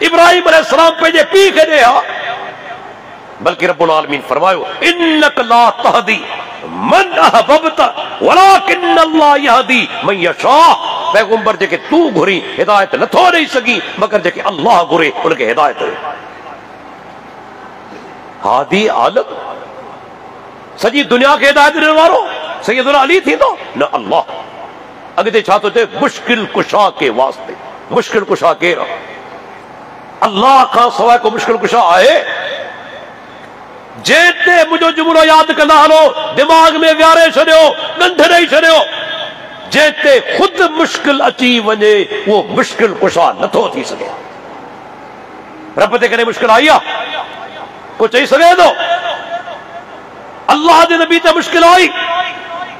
इब्राहिम अलैहिस्सलाम पंहिंजे पीउ खे ॾे हा। बल्कि रब्बुल आलमीन फरमायो इन्नक ला तहदी मन अहबब्त वलाकिन अल्लाह यहदी मन यशा। पैगंबर जेके तू घुरी हिदायत नथो ॾेई सघी, मगर जेके अल्लाह घुरे उनखे हिदायत ॾे। हादी आलम सॼी दुनिया खे हिदायत ॾियण वारो सैयदना अली थींदो? न, अल्लाह। अॻिते छा थो चए? मुश्किल कुशा के वास्ते। मुश्किल कुशा केरु आहे? अल्लाह खां सवाइ को मुश्किल कुशा आहे? जेते मुंहिंजो जुमिलो यादि कंदा हलो, दिमाग़ में विहारे छॾियो, ॻंढ ॾेई छॾियो। जेते ख़ुदि मुश्किल अची वञे उहो मुश्किल कुशा नथो थी सघे। रब ते कॾहिं मुश्किल आई आहे? को चई सघे थो? अल्लाह जे नबी ते मुश्किल आई,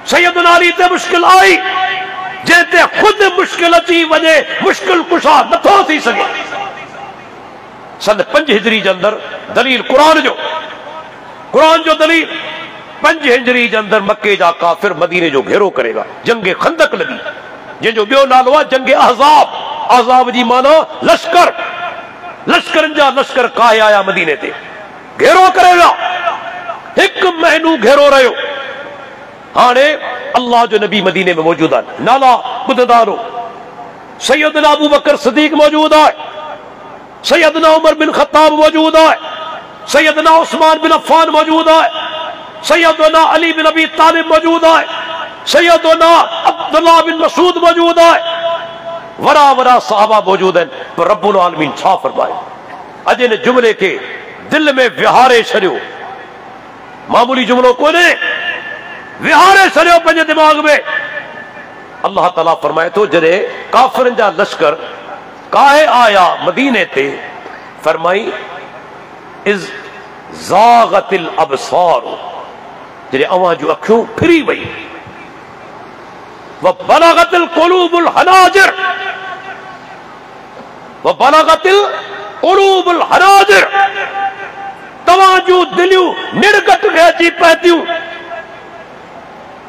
सैयदना अली ते मुश्किल आई। जेते ख़ुदि मुश्किल अची वञे मुश्किल कुशा नथो थी सघे। सन 5 हिजरी जे अंदर दलील क़ुरान जो दलील 5 हिजरी जे अंदर मक्के जा काफिर मदीने जो घेरो करेगा। जंग खंदक लगी, जंहिंजो ॿियो नालो आहे जंग अहज़ाब। अहज़ाब जी माना लश्कर, लश्करनि जा लश्कर काहे आया मदीने ते, घेरो करे विया। 1 महीनो घेरो रहियो। हाणे अल्लाह जो नबी मदीने में मौजूद आहे। नाला ॿुधंदा रहो। सैयदना अबू बकर सिद्दीक मौजूद आहे, सैयदना उमर बिन ख़त्ताब मौजूद आहे, सैयदना उस्मान बिन अफ़्फ़ान मौजूद है, सैयदना अली बिन अबी तालिब मौजूद है, सैयदना अब्दुल्लाह बिन मसूद मौजूद है, वरा वरा सहाबा मौजूद हैं। पर रब्बुल आलमीन छा फरमाए? अॼु इन जुमिले के दिल में विहारे छॾियो। मामूली जुमिलो कोन्हे, विहारे छॾियो पंहिंजे दिमाग़ में। अल्लाह ताला फरमाए थो जॾहिं काफ़िरनि जा लश्कर काहे आया मदीने ते, फरमाई इज़ ज़ाग़तिल अबसार, जॾहिं अवां जूं अखियूं फिरी वई। व बलगतिल क़ुलूबुल हनाजिर, व बलगतिल क़ुलूबुल हनाजिर, तव्हां जूं दिलियूं निड़गट खे अची पहुतियूं।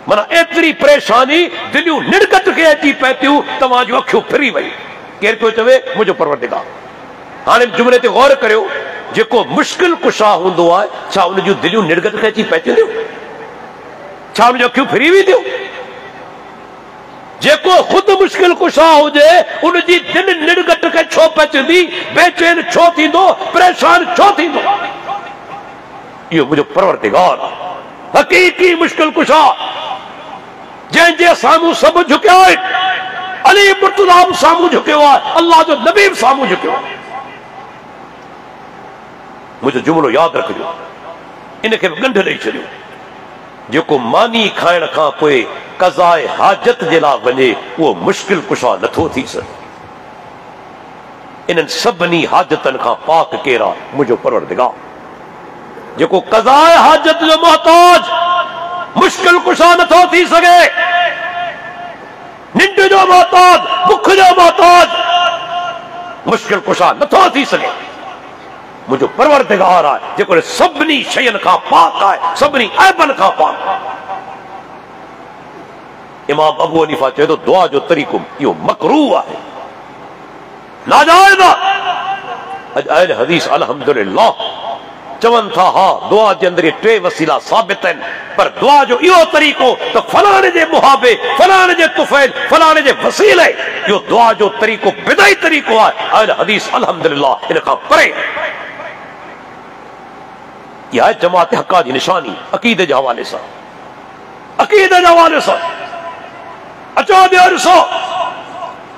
माना एतिरी परेशानी, दिलियूं निड़गट खे अची पहुतियूं, तव्हां जूं अखियूं फिरी वई। केरु पियो चवे? मुंहिंजो परवरदिगार। हाणे जुमिले ते गौर करियो, जेको मुश्किल कुशा हूंदो आहे, छा उन जूं दिलियूं निड़गट खे अची पहुतियूं? छा उन जूं अखियूं फिरी वेंदियूं? जेको खुद मुश्किल कुशा हुजे उनजी दिन निड़गट के छो पचंदी, बेचैन छो थींदो, परेशान छो थींदो। इहो मुंहिंजो परवरदिगार हकीकी मुश्किल कुशा जंहिंजे साम्हूं सभु झुकिया आहिनि। अली मुर्तज़ा साम्हूं झुकियो आहे, अल्लाह जो नबी साम्हूं झुकियो आहे। मुंहिंजो जुमिलो यादि रखिजो, इनखे बि गंढ ॾेई छॾियो। जेको मानी खाइण खां पोइ क़ज़ाए हाजत जे लाइ वञे उहो मुश्किल कुशा नथो थी सघे। इन्हनि सभिनी हाजतनि खां पाक केरु आहे? मुंहिंजो परवरदिगार। जेको क़ज़ाए हाजत जो मोहताज मुश्किल कुशा नथो थी सघे, निंड जो मोहताज, बुख जो मोहताज मुश्किल कुशा नथो थी सघे। मुझो परवरदिगार आहे जेको सभिनी शयुनि खां पाक आहे, सभिनी ऐबनि खां पाक आहे। इमाम अबू हनीफा चए थो दुआ जो तरीक़ो इहो मकरूह आहे, नाजायज़ आहे। अॼु अहले हदीस अल्हम्दुलिल्लाह चवनि था हा दुआ जे अंदरि टे वसीला साबित आहिनि, पर दुआ जो इहो तरीक़ो त फलाणे जे मुहाबे, फलाणे जे तुफ़ैल, फलाणे जे वसीले, इहो दुआ जो तरीक़ो बिदई तरीक़ो आहे। अहले हदीस अल्हम्दुलिल्लाह इन खां परे। यह है जमात हक्का जी निशानी अकीदे के हवाले से। अकीदे के हवाले से अचो ॾिसो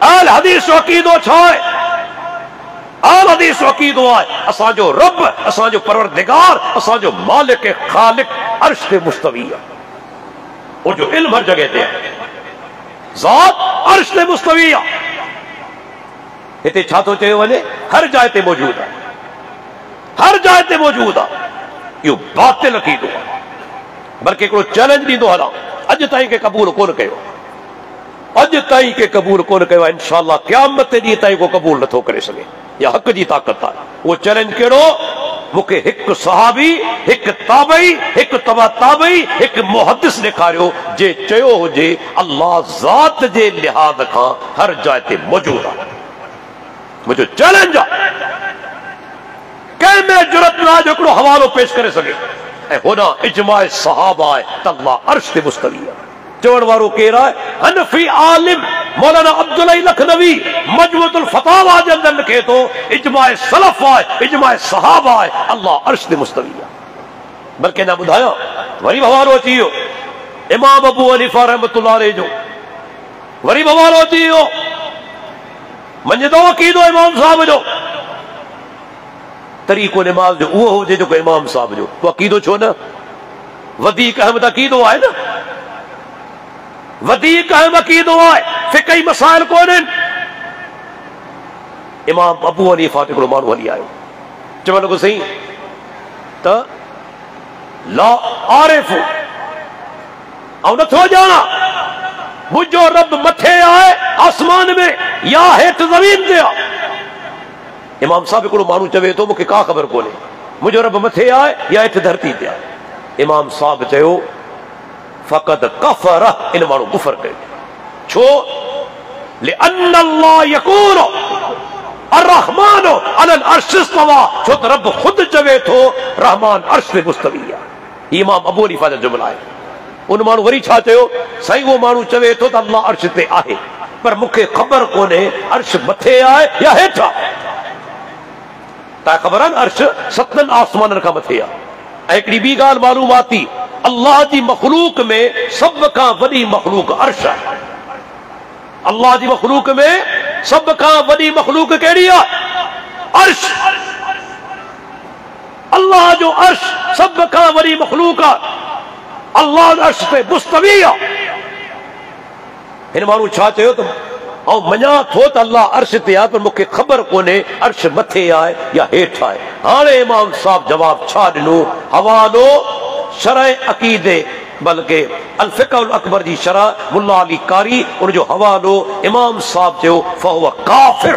अहल हदीस जो अकीदो छा आहे। अहल हदीस जो अकीदो आहे असांजो रब, असांजो परवरदिगार, असांजो मालिक खालिक अर्श ते मुस्तवी आहे। वो जो इल्म हर जगह ते आहे, ज़ात अर्श ते मुस्तवी आहे। हिते छा थो चयो वञे? हर जाइ ते मौजूद आहे, हर जाइ ते मौजूद आहे। यो बातिल अकीदो आहे, बल्कि हिकिड़ो चैलेंज ॾींदो हलां, अॼु ताईं के क़बूल कोन कयो, अॼु ताईं के क़बूल कोन कयो आहे। इंशाअल्लाह क़यामत ॾींहं ताईं को क़बूल नथो करे सघे। या हक़ जी ताक़त आहे। उहो चैलेंज कहिड़ो? मूंखे हिकु सहाबी, हिकु ताबई, हिकु तबा ताबई, हिकु मुहद्दिस ॾेखारियो जे चयो हुजे अल्लाह ज़ात जे लिहाज़ खां हर जाइ ते मौजूद आहे। मुंहिंजो चैलेंज आहे, कंहिंमें जुरत न आहे जो हिकिड़ो हवालो पेश करे सघे। ऐं होॾां इजमाए सहाबा आहे त अल्लाह अर्श ते मुस्तवी आहे। चवण वारो केरु आहे? हनफी आलिम मौलाना अब्दुल लखनवी मजमुअतुल फतावा जे अंदरि लिखे थो इजमाए सलफ आहे, इजमाए सहाबा आहे, अल्लाह अर्श ते मुस्तवी आहे। बल्कि अञा ॿुधायां, वरी हवालो अची वियो इमाम अबू हनीफा रहमतुल्लाह अलैहि जो, वरी हवालो अची वियो मञंदो अक़ीदो इमाम साहब जो, तरीक़ो निमाज़ जो उहो हुजे जेको इमाम साहब जो। तो अक़ीदो छो न? वधीक अहम अक़ीदो आहे न, वधीक अहम अक़ीदो आहे। फ़िक़ही मसाइल कोन्हनि। इमाम अबू हनीफा ते हिकिड़ो माण्हू हली आयो, चवण लॻो सही त ला आरिफ ऐं नथो ॼाणा मुंहिंजो रब मथे आहे आसमान में या हेठि ज़मीन ते आहे। इमाम साहब हिकिड़ो माण्हू चवे थो मूंखे का ख़बर कोन्हे मुंहिंजो रब मथे आहे या हेठि धरती ते आहे। इमाम साहब चयो फ़क़द कफ़र, इन माण्हू कुफ़र कयो। छो? लिअन्न अल्लाह यक़ूल अर्रहमान अलल अर्श इस्तवा, छो त रब खुद चवे थो रहमान अर्श ते मुस्तवी आहे। इमाम अबू हनीफा जो जुमला आहे। उन माण्हू वरी छा चयो? साईं उहो माण्हू चवे थो त अल्लाह अर्श ते आहे, पर मूंखे ख़बर कोन्हे अर्श मथे आहे या हेठि आहे। तव्हां ख़बर आहे न अर्श 7 आसमाननि खां मथे आहे। ऐं हिकिड़ी ॿी ॻाल्हि मालूमात थी, अल्लाह जी मखलूक में सभ खां वॾी मखलूक अर्श आहे। अल्लाह जी मखलूक में सभ खां वॾी मखलूक कहिड़ी आहे? अर्श। अल्लाह जो अर्श सभ खां वॾी मखलूक आहे। अल्लाह अर्श ते मुस्तवी आहे। हिन माण्हू छा चयो त ऐं मञा थो त अल्लाह अर्श ते आहे, पर मूंखे ख़बर कोन्हे अर्श मथे आहे या हेठि आहे। हाणे इमाम साहब जवाब छा ॾिनो? हवालो शरह अक़ीदे, बल्कि अल फ़िक़्ह अल अकबर जी शरह मुल्ला अली कारी, उनजो हवालो इमाम साहब चयो फ़हुव काफ़िर।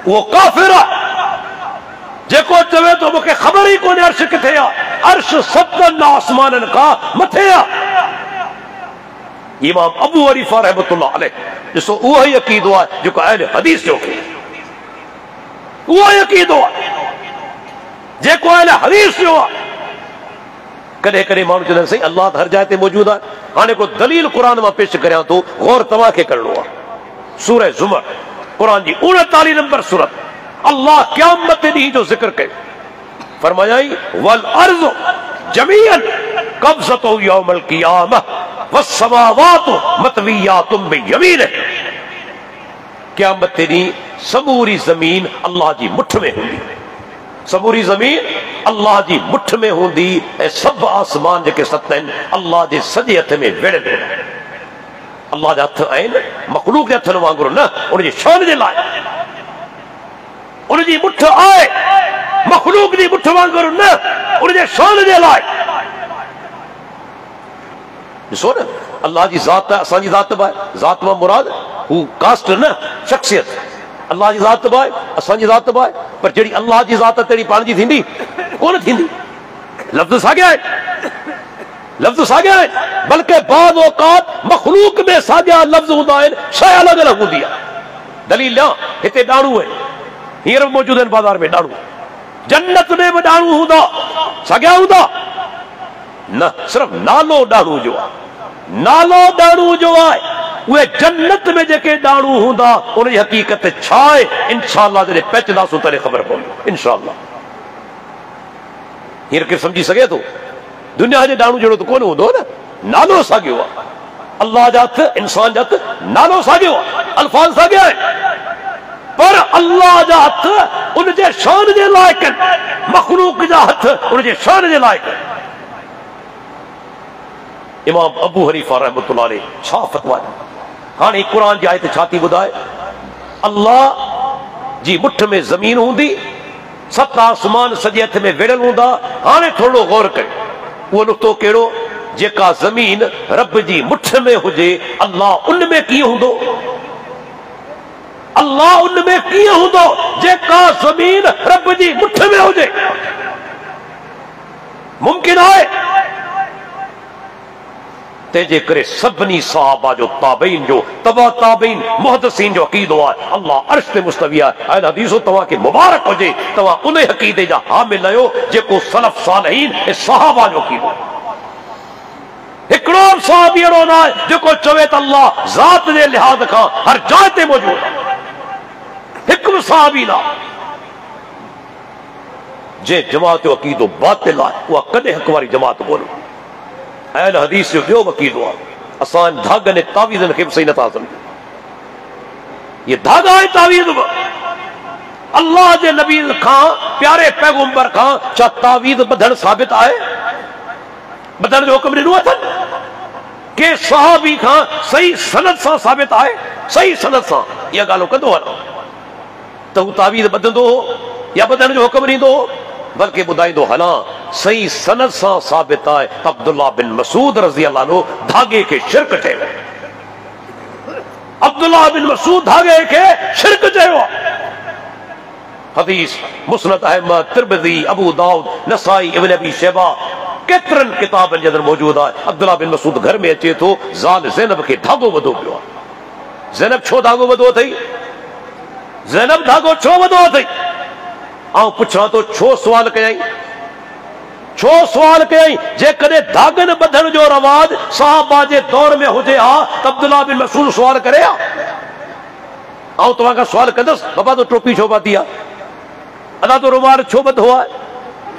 उहो काफ़िर आहे जेको चवे थो मूंखे ख़बर ई कोन्हे अर्श किथे आहे। अर्श 7 आसमाननि खां मथे आहे। इमाम अबू हनीफा रहमतुल्लाह अलैह ॾिसो उहो ई अक़ीदो आहे जेको अहले हदीस जो खे, उहो ई अक़ीदो आहे जेको अहले हदीस जो आहे। कदे कदे मानू चवंदा सही अल्लाह हर जगह ते मौजूद है। हाणे को दलील कुरान में पेश करियां तो गौर तव्हां खे करणो आहे। सूरह ज़ुमर कुरान जी 39 नंबर सूरत अल्लाह क़यामत ॾींहं जो ज़िक्र कयो। फरमायाई वल अर्ज़ु जमीअन क़ब्ज़तु यौमल क़ियामह वस्समावातु मतवियातुम बियमीनिह। क़यामत ॾींहुं समूरी ज़मीन अल्लाह जी मुठ में हूंदी। समूरी ज़मीन अल्लाह जी मुठ में हूंदी ऐं सभु आसमान जेके सत आहिनि अल्लाह जे सॼे हथ में विढ़ियल हूंदा। अल्लाह जा हथ आहिनि मख़लूक जे हथनि वांगुरु न, उनजी शान जे लाइ। उनजी मुठ आहे मख़लूक जी मुठ वांगुरु न, उनजे शान जे लाइ। ॾिसो न अल्लाह जी ज़ात आहे, असांजी ज़ात बि आहे। ज़ात मां मुराद हू कास्ट न, शख्सियत। अल्लाह जी ज़ात बि आहे, असांजी ज़ात बि आहे, पर जहिड़ी अल्लाह जी ज़ात तहिड़ी पाण जी थींदी कोन थींदी। लफ़्ज़ साॻिया आहिनि, लफ़्ज़ साॻिया आहिनि, बल्कि बाज़ औक़ात मख़लूक में साॻिया लफ़्ज़ हूंदा आहिनि, शइ अलॻि अलॻि हूंदी आहे। दलील ॾियां, हिते ॾाढ़ू आहिनि, हींअर बि मौजूद आहिनि बाज़ार में ॾाढ़ू। जन्नत में बि ॾाढ़ू हूंदा, साॻिया हूंदा न, सिर्फ़ नालो ॾाढ़ू जो आहे। नालो ॾाढ़ू जो आहे। उहे जन्नत में जेके ॾाढ़ू हूंदा उनजी हक़ीक़त छा आहे इंशाअल्लाह जॾहिं पहुचंदासूं तॾहिं ख़बर पवंदी इंशाअल्लाह। हींअर केरु सम्झी सघे थो? दुनिया जे ॾाढ़ू जहिड़ो त कोन हूंदो न, नालो साॻियो आहे। अल्लाह जा हथ, इंसान जा हथ, नालो साॻियो आहे, अल्फाज़ साॻिया आहिनि, पर अल्लाह जा हथ उनजे शान जे लाइक़ आहिनि, मख़लूक जा हथ उनजे शान जे लाइक़ आहिनि। इमाम अबू हनीफा रहमतुल्लाह अलैह छा फतवा ॾिनो? हाणे कुरान जी आयत छा थी ॿुधाए? अल्लाह जी मुठ में ज़मीन हूंदी, सत आसमान सॼे हथ में विढ़ियल हूंदा। हाणे थोरो गौर कयो, उहो नुक़्तो कहिड़ो? जेका ज़मीन रब जी मुठ में हुजे अल्लाह उन में कीअं हूंदो? अल्लाह उन में कीअं हूंदो जेका ज़मीन रब जी मुठ में हुजे? मुमकिन आहे? तंहिंजे करे सभिनी सहाबा जो, ताबईन जो, तबा ताबईन, मुहद्दिसीन जो अक़ीदो आहे अल्लाह अर्श ते मुस्तवी आहे। ऐं हदीसो तव्हांखे मुबारक हुजे, तव्हां उन अक़ीदे जा हामिल आहियो जेको सलफ़ सालिहीन ऐं सहाबा जो अक़ीदो। हिकिड़ो सहाबी अहिड़ो न आहे जेको चवे त अल्लाह ज़ात जे लिहाज़ खां हर जाइ ते मौजूद आहे। हिकु बि सहाबी न। जे जमात जो अक़ीदो बातिल आहे उहा कॾहिं हक़ वारी जमात कोन्हे। अहल हदीस जो ॿियो अक़ीदो आहे असां धागनि ऐं तावीज़नि खे बि सही नथा सम्झूं। ये धागा ऐं तावीज़ बि अल्लाह जे नबी खां, प्यारे पैगंबर खां छा तावीज़ ॿधणु साबित आहे? ॿधण जो हुकुम ॾिनो अथनि? के सहाबी खां सही सनद सां साबित आहे? सही सनद सां इहा ॻाल्हि कंदो आहे त हू तावीज़ ॿधंदो हो या ॿधण जो हुकुम ॾींदो हो? बल्कि ॿुधाईंदो हलां सही सनद सां साबित आहे अब्दुल्लाह बिन मसूद रज़ी अल्लाह अन्हु धागे खे शिरक चयो। अब्दुल्लाह बिन मसूद धागे खे शिरक चयो। हदीस मुस्नद अहमद, तिरमिज़ी, अबू दाऊद, नसाई, इब्न अबी शैबा केतिरनि किताबनि जे अंदरि मौजूद आहे। अब्दुल्लाह बिन मसूद घर में अचे थो, ज़ाल ज़ैनब खे धागो वधो पियो आहे। ज़ैनब छो धागो वधो अथई? ज़ैनब धागो छो वधो अथई? आउं पुछां तो छो सवाल कयई? छो सवाल कयई? जेकॾहिं धागनि ॿधण जो रवाज सहाबा जे दौर में हुजे हा त अब्दुल्लाह बिन मसूद सवाल करे हा? आउं तव्हां खां सवाल कंदुसि, बाबा तो टोपी छो पाती आहे? अदा तो रुमाल छो ॿधो आहे?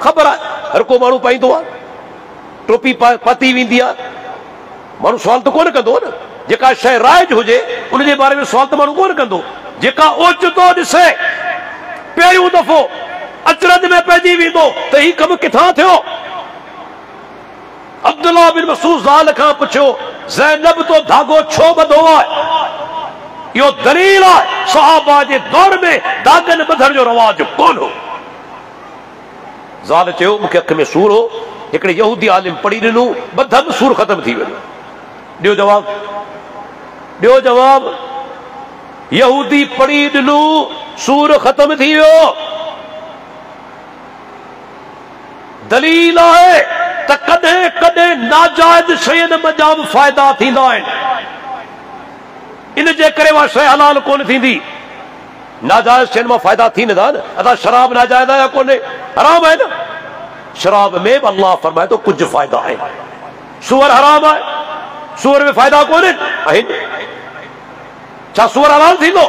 ख़बर आहे हर को माण्हू पाईंदो आहे, टोपी पाती वेंदी आहे, माण्हू सवाल त कोन कंदो न। जेका शइ राइज हुजे उनजे बारे में सवाल त माण्हू कोन कंदो। जेका ओचितो ॾिसे पहिरियों दफ़ो अचरज में पइजी वेंदो त ही कमु किथां थियो? अब्दुल्लाह बिन मसूद ज़ाल खां पुछियो ज़ैनब तो धागो छो ॿधो आहे? इहो दलील आहे सहाबा जे दौर में धागनि ॿधण जो रवाज कोन हो। ज़ाल चयो मूंखे अख में सूर हो, हिकिड़े यहूदी आलिम पढ़ी ॾिनो, ॿधम सूर ख़तम थी वियो। ॾियो जवाब, ॾियो जवाब। यहूदी पढ़ी ॾिनो, सूर ख़तम थी वियो। दलील आहे त कॾहिं कॾहिं नाजाइज़ शयुनि मंझां बि फ़ाइदा थींदा आहिनि, इन जे करे उहा शइ हलाल कोन थींदी। नाजाइज़ शयुनि मां फ़ाइदा थी नथा न। असां शराब नाजाइज़ आहे या कोन्हे? हराम आहे न। शराब में भी अल्लाह फरमाए तो कुछ फायदा है। सूअर हराम है, सूअर में फायदा कोन्हे छा? सूअर हलाल थींदो?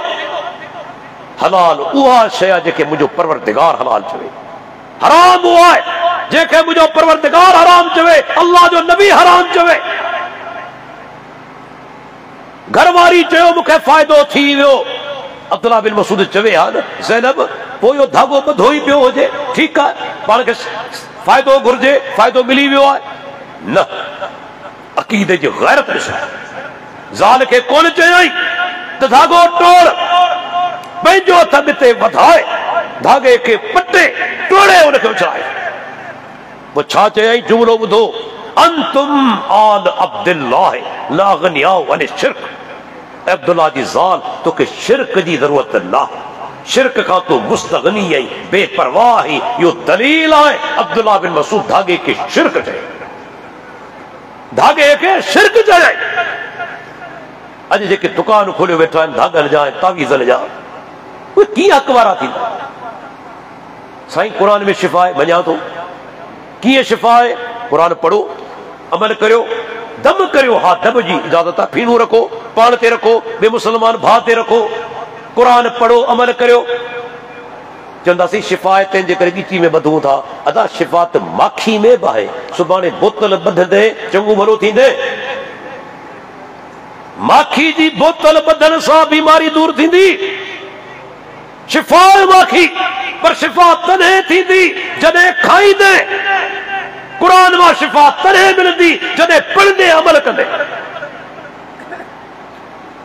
हलाल उहा शइ आहे जेके मुंहिंजो परवरदिगार हलाल चवे, हराम उहा आहे जेके मुंहिंजो परवरदिगार हराम चवे, अल्लाह जो नबी हराम चवे। घरवारी चयो मूंखे फ़ाइदो थी वियो, अब्दुल्लाह बिन मसूद चवे हा न ज़ैनब पोइ इहो धागो ॿधो ई पियो हुजे, ठीकु आहे, पाण खे फ़ाइदो घुर्जे, फ़ाइदो मिली वियो आहे न। अक़ीदे जी गैरत ॾिसो, ज़ाल खे कोन चयई त धागो टोड़, पंहिंजो हथ ॿिते वधाए धागे खे पटे टोड़े हुनखे उछलाए। पोइ छा चयई? जुमिलो ॿुधो, अंतुम आल अब्दुल्लाह ला गनियाउ अन शिरक। अब्दुल्लाह जी ज़ाल तोखे शिरक जी ज़रूरत न, शिरक खां तू मुस्तगनी आई, बेपरवाह आई। इहो दलील आहे अब्दुल्लाह बिन मसूद धागे खे शिरक चए, धागे खे शिरक चए। अॼु जेके दुकान खोलियो वेठा आहिनि धागनि जा, तावीज़नि जा, उहे कीअं हक़ वारा थींदा? साईं क़ुरान में शिफ़ा आहे, मञा थो। कीअं शिफ़ा आहे? क़ुरान पढ़ो, अमल करियो, दम करियो। हा, दम जी इजाज़त आहे, फीणू रखो, पाण ते रखो, ॿिए मुस्लमान भाउ ते रखो, क़ुरान पढ़ो, अमल करियो। चवंदासीं शिफ़ा आहे तंहिंजे करे ॻिची में ॿधूं था। अदा शिफ़ा त माखी में बि आहे, सुभाणे बोतल ॿधंदे चङो भलो थींदे। माखी जी बोतल ॿधण सां बीमारी दूर थींदी। शिफ़ा आहे माखी, पर शिफ़ा तॾहिं थींदी जॾहिं खाईंदे। क़ुरान मां शिफ़ा तॾहिं मिलंदी जॾहिं पढ़ंदे, अमल कंदे।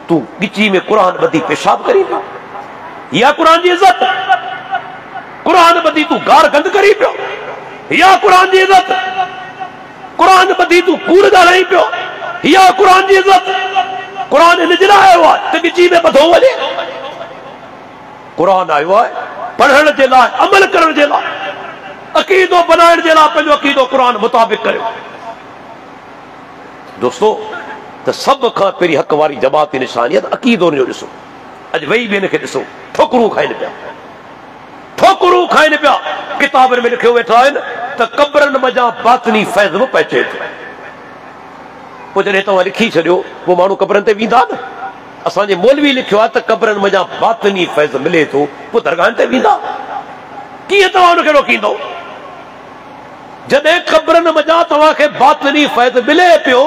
तू ॻिची में क़ुरान ॿधी पेशाब करी पियो, या क़ुरान जी इज़त? क़ुरान ॿधी तू गार गंद करी पियो, या क़ुरान जी इज़त? क़ुरान ॿधी तू कूड़ ॻाल्हाई पियो, या क़ुरान जी इज़त? क़ुरान हिन जे लाइ आयो आहे त ॻिची में ॿधो वञे। क़ुरान आयो आहे पढ़ण जे लाइ, अमल करण जे लाइ, अक़ीदो बनाइण जे लाइ। पंहिंजो अक़ीदो क़ुरान मुताबिक़ करियो। दोस्तो, त सभ खां पहिरीं हक़ वारी जमात जी निशानी आहे त अक़ीदो हुनजो ॾिसो। अॼु वेही बि हिनखे ॾिसो, ठोकरूं खाइनि पिया, ठोकरूं खाइनि पिया। किताबनि में लिखियो वेठा आहिनि त क़ब्रनि मज़ा बातनी फैज़ बि पइजे थो। पोइ जॾहिं तव्हां लिखी छॾियो, पोइ माण्हू क़ब्रनि ते वेंदा न। असांजे मौलवी लिखियो आहे त क़ब्रनि मज़ा बातनी फैज़ मिले थो, पोइ दरगाहनि ते वेंदा। कीअं तव्हां हुनखे रोकींदो? जॾहिं क़ब्रनि मज़ा तव्हांखे बातनी फैज़ मिले पियो,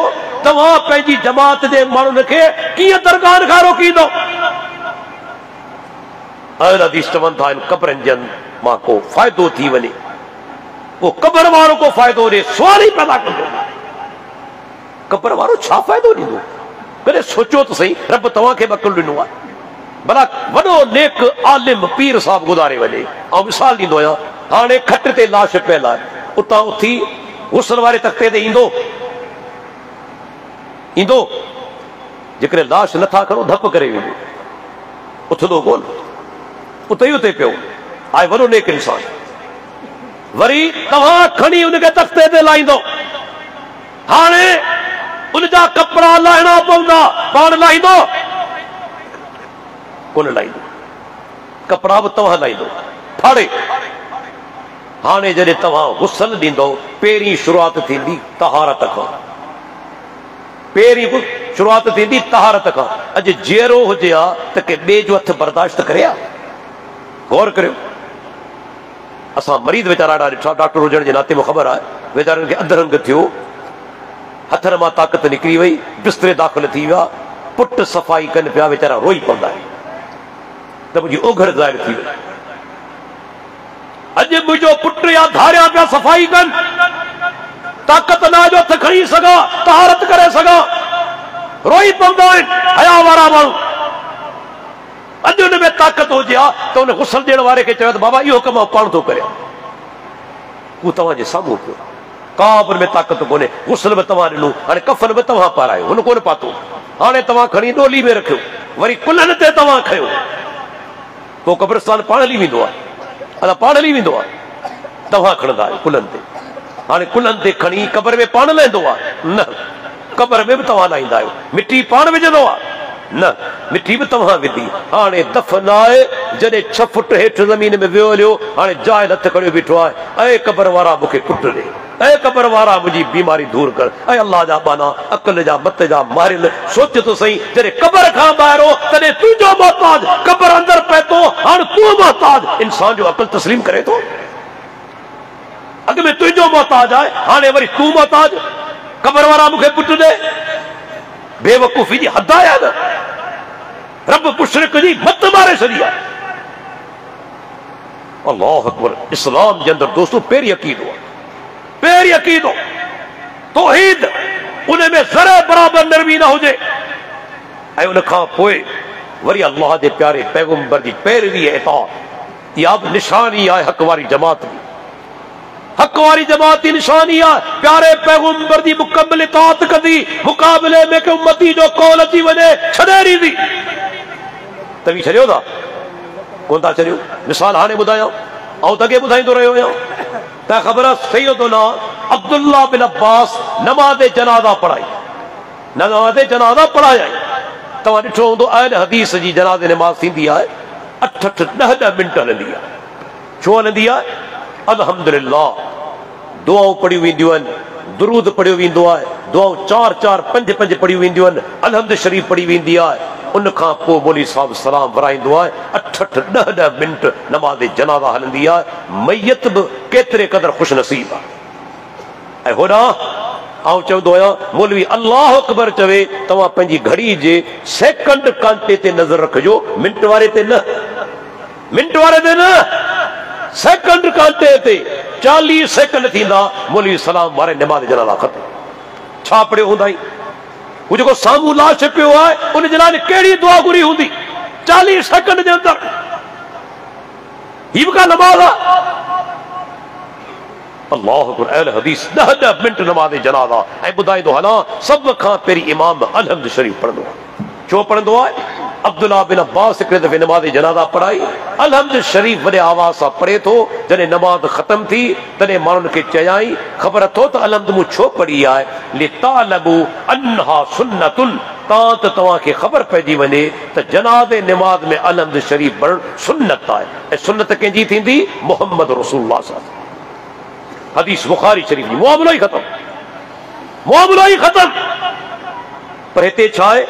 तव्हां पंहिंजी जमात जे माण्हुनि खे कीअं दरगाहनि खां रोकींदो? अहल हदीस चवनि था क़ब्रनि जनि मां को फ़ाइदो थी वञे, पोइ क़ब्र वारो को फ़ाइदो ॾे, सुवाल ई पैदा कंदो। क़ब्र वारो छा फ़ाइदो ॾींदो? कॾहिं सोचियो त सही, रब तव्हांखे अकुल ॾिनो आहे। भला वॾो नेक आलिम पीर साहब गुज़ारे वञे, ऐं मिसाल ॾींदो आहियां, हाणे खट ते लाश पियल आहे, उतां उथी गुसल वारे तख़्ते ते ईंदो ईंदो जेकॾहिं लाश नथा खणो धप करे वेंदो, उथंदो कोन, उते ई उते पियो आहे वॾो नेक इंसान। वरी तव्हां खणी उनखे तख़्ते ते लाहींदो, हाणे उनजा कपिड़ा लाहिणा पवंदा, पाण लाहींदो कोन लाहींदो, कपिड़ा बि तव्हां लाहींदो फाड़े। हाणे जॾहिं तव्हां गुसल ॾींदो, पहिरीं शुरूआत थींदी तहारत खां, पहिरीं शुरूआत थींदी तहारत खां। अॼु जहिड़ो हुजे हा त के ॿिए जो हथ बर्दाश्त करे हा? गौर करियो। असां मरीज़ वीचारा ॾाढा ॾिठा, डॉक्टर हुजण जे नाते मूं ख़बर आहे, वीचारनि खे अधरंग थियो, हथनि मां ताक़त निकिरी वई, बिस्तरे दाख़िल थी विया, पुट सफ़ाई कनि पिया, वीचारा रोई पवंदा आहिनि त मुंहिंजी ओघर ज़ाहिर थी वई। अॼु मुंहिंजो पुट या धारिया पिया सफ़ाई कनि, ताक़त न जो हथ खणी सघां, तहारत करे सघां, रोई पवंदा आहिनि हया वारा माण्हू। अॼु हुन में ताक़त हुजे हा त हुन गुसल ॾियण वारे खे चयो त बाबा इहो कमु पाण थो करे, हू तव्हांजे साम्हूं पियो, का बि में ताक़त कोन्हे। गुसल बि तव्हां ॾिनो, हाणे कफन बि तव्हां पारायो, हुन कोन पातो, हाणे तव्हां खणी डोली में रखियो, वरी कुल्हनि ते तव्हां खयो, पोइ क़ब्रिस्तान पाण हली वेंदो आहे, अला पाण हली वेंदो आहे, तव्हां खणंदा आहियो कुल्हनि ते। हाणे कुल्हनि ते खणी क़ब्र में पाण लहंदो आहे? न, क़ब्र में बि तव्हां लाहींदा आहियो, मिटी पाण विझंदो आहे, न मिठी भी तव्हां विधी हाणे दफ़न आहे जॾहिं 6 फुट हेठि ज़मीन में वियो हलियो हाणे जाइ हथ खड़ियो बीठो आहे ऐं क़बर वारा मूंखे पुट ॾे ऐं क़बर वारा मुंहिंजी बीमारी दूर कर ऐं अल्लाह जा बाना अक़ल जा मत जा मारियल सोच तो सही जॾहिं क़बर खां ॿाहिरि हो तॾहिं तुंहिंजो मोहताज क़बर अंदरि पए थो हाणे तूं मोहताज इंसान जो अक़ल तस्लीम करे थो अॻ में तुंहिंजो मोहताज आहे हाणे वरी तूं मोहताज क़बर वारा मूंखे पुट ॾे बेवकूफ़ी जी हद आहे न रब मुशरिक जी मत मारे छॾी आहे अल्लाह अकबर इस्लाम जे अंदरि दोस्तों पहिरीं अक़ीदो आहे पहिरीं अक़ीदो तौहीद उन में ज़रे बराबर नरमी न हुजे ऐं उन खां पोइ वरी अल्लाह जे प्यारे पैगंबर जी पैरवी इताअत इहा बि निशानी आहे हक़ वारी जमात जी हक़ वारी जमात जी निशानी आहे प्यारे पैगंबर जी मुकम्मल इताअत कंदी मुक़ाबले में के उम्मती जो कौल अची वञे छॾे ॾींदी तव्हीं छॾियो था कोन था छॾियो मिसाल हाणे ॿुधायां ऐं त अॻे ॿुधाईंदो रहियो आहियां त ख़बर आहे सैयदुना अब्दुल्लाह बिन अब्बास नमाज़ जनाज़ा पढ़ाई नमाज़ जनाज़ा पढ़ाया तव्हां ॾिठो हूंदो अहल हदीस जी जनाज़े नमाज़ थींदी आहे 8-8 10 मिंट हलंदी आहे छो हलंदी आहे अल्हम्दुलिल्लाह दुआऊं पढ़ियूं वेंदियूं आहिनि दुरूद पढ़ियो वेंदो आहे दुआऊं 4-4 5-5 पढ़ियूं वेंदियूं आहिनि अलहम्द शरीफ़ पढ़ी वेंदी आहे उन खां पोइ मौलवी साहब सलाम वराईंदो आहे 8-8 10 मिंट नमाज़ जनाज़ा हलंदी आहे मैयत बि केतिरे क़दुरु ख़ुशि नसीब आहे ऐं होॾां आउं चवंदो आहियां मौलवी अल्लाह अकबर चवे तव्हां पंहिंजी घड़ी जे सेकंड कांटे ते नज़र रखिजो मिंट वारे ते न मिंट वारे ते न सेकंड कांटे ते 40 सेकंड थींदा मौलवी सलाम वारे नमाज़ जनाज़ा ख़त्म छा पढ़ियो हूंदा वो जो सामू लाश पियो आहे उन जे लाइ कहिड़ी दुआ घुरी हूंदी 40 सेकंड जे अंदरि ही भी का नमाज आहे अल्लाह अकबर अहल हदीस 10 मिंट नमाज़ जनाज़ा ऐं ॿुधाईंदो हलां सभ खां पहिरीं इमाम अलहम्द शरीफ़ पढ़ंदो आहे छो पढ़ंदो आहे अब्दुल्लाह बिन अब्बास हिकिड़े दफ़े नमाज़ जनाज़ा पढ़ाई अलहम्द शरीफ़ वॾे आवाज़ सां पढ़े थो जॾहिं नमाज़ ख़त्म थी तॾहिं माण्हुनि खे चयाई ख़बर अथव त अलहम्द मूं छो पढ़ी आहे लितालबू अन्हा सुन्नतुन तव्हांखे ख़बर पइजी वञे त जनाज़े नमाज़ में अलहम्द शरीफ़ पढ़णु सुन्नत आहे ऐं सुन्नत कंहिंजी थींदी मोहम्मद रसूलुल्लाह साहब हदीस बुखारी शरीफ़ जी मुआमलो ई ख़त्म पर हिते छा आहे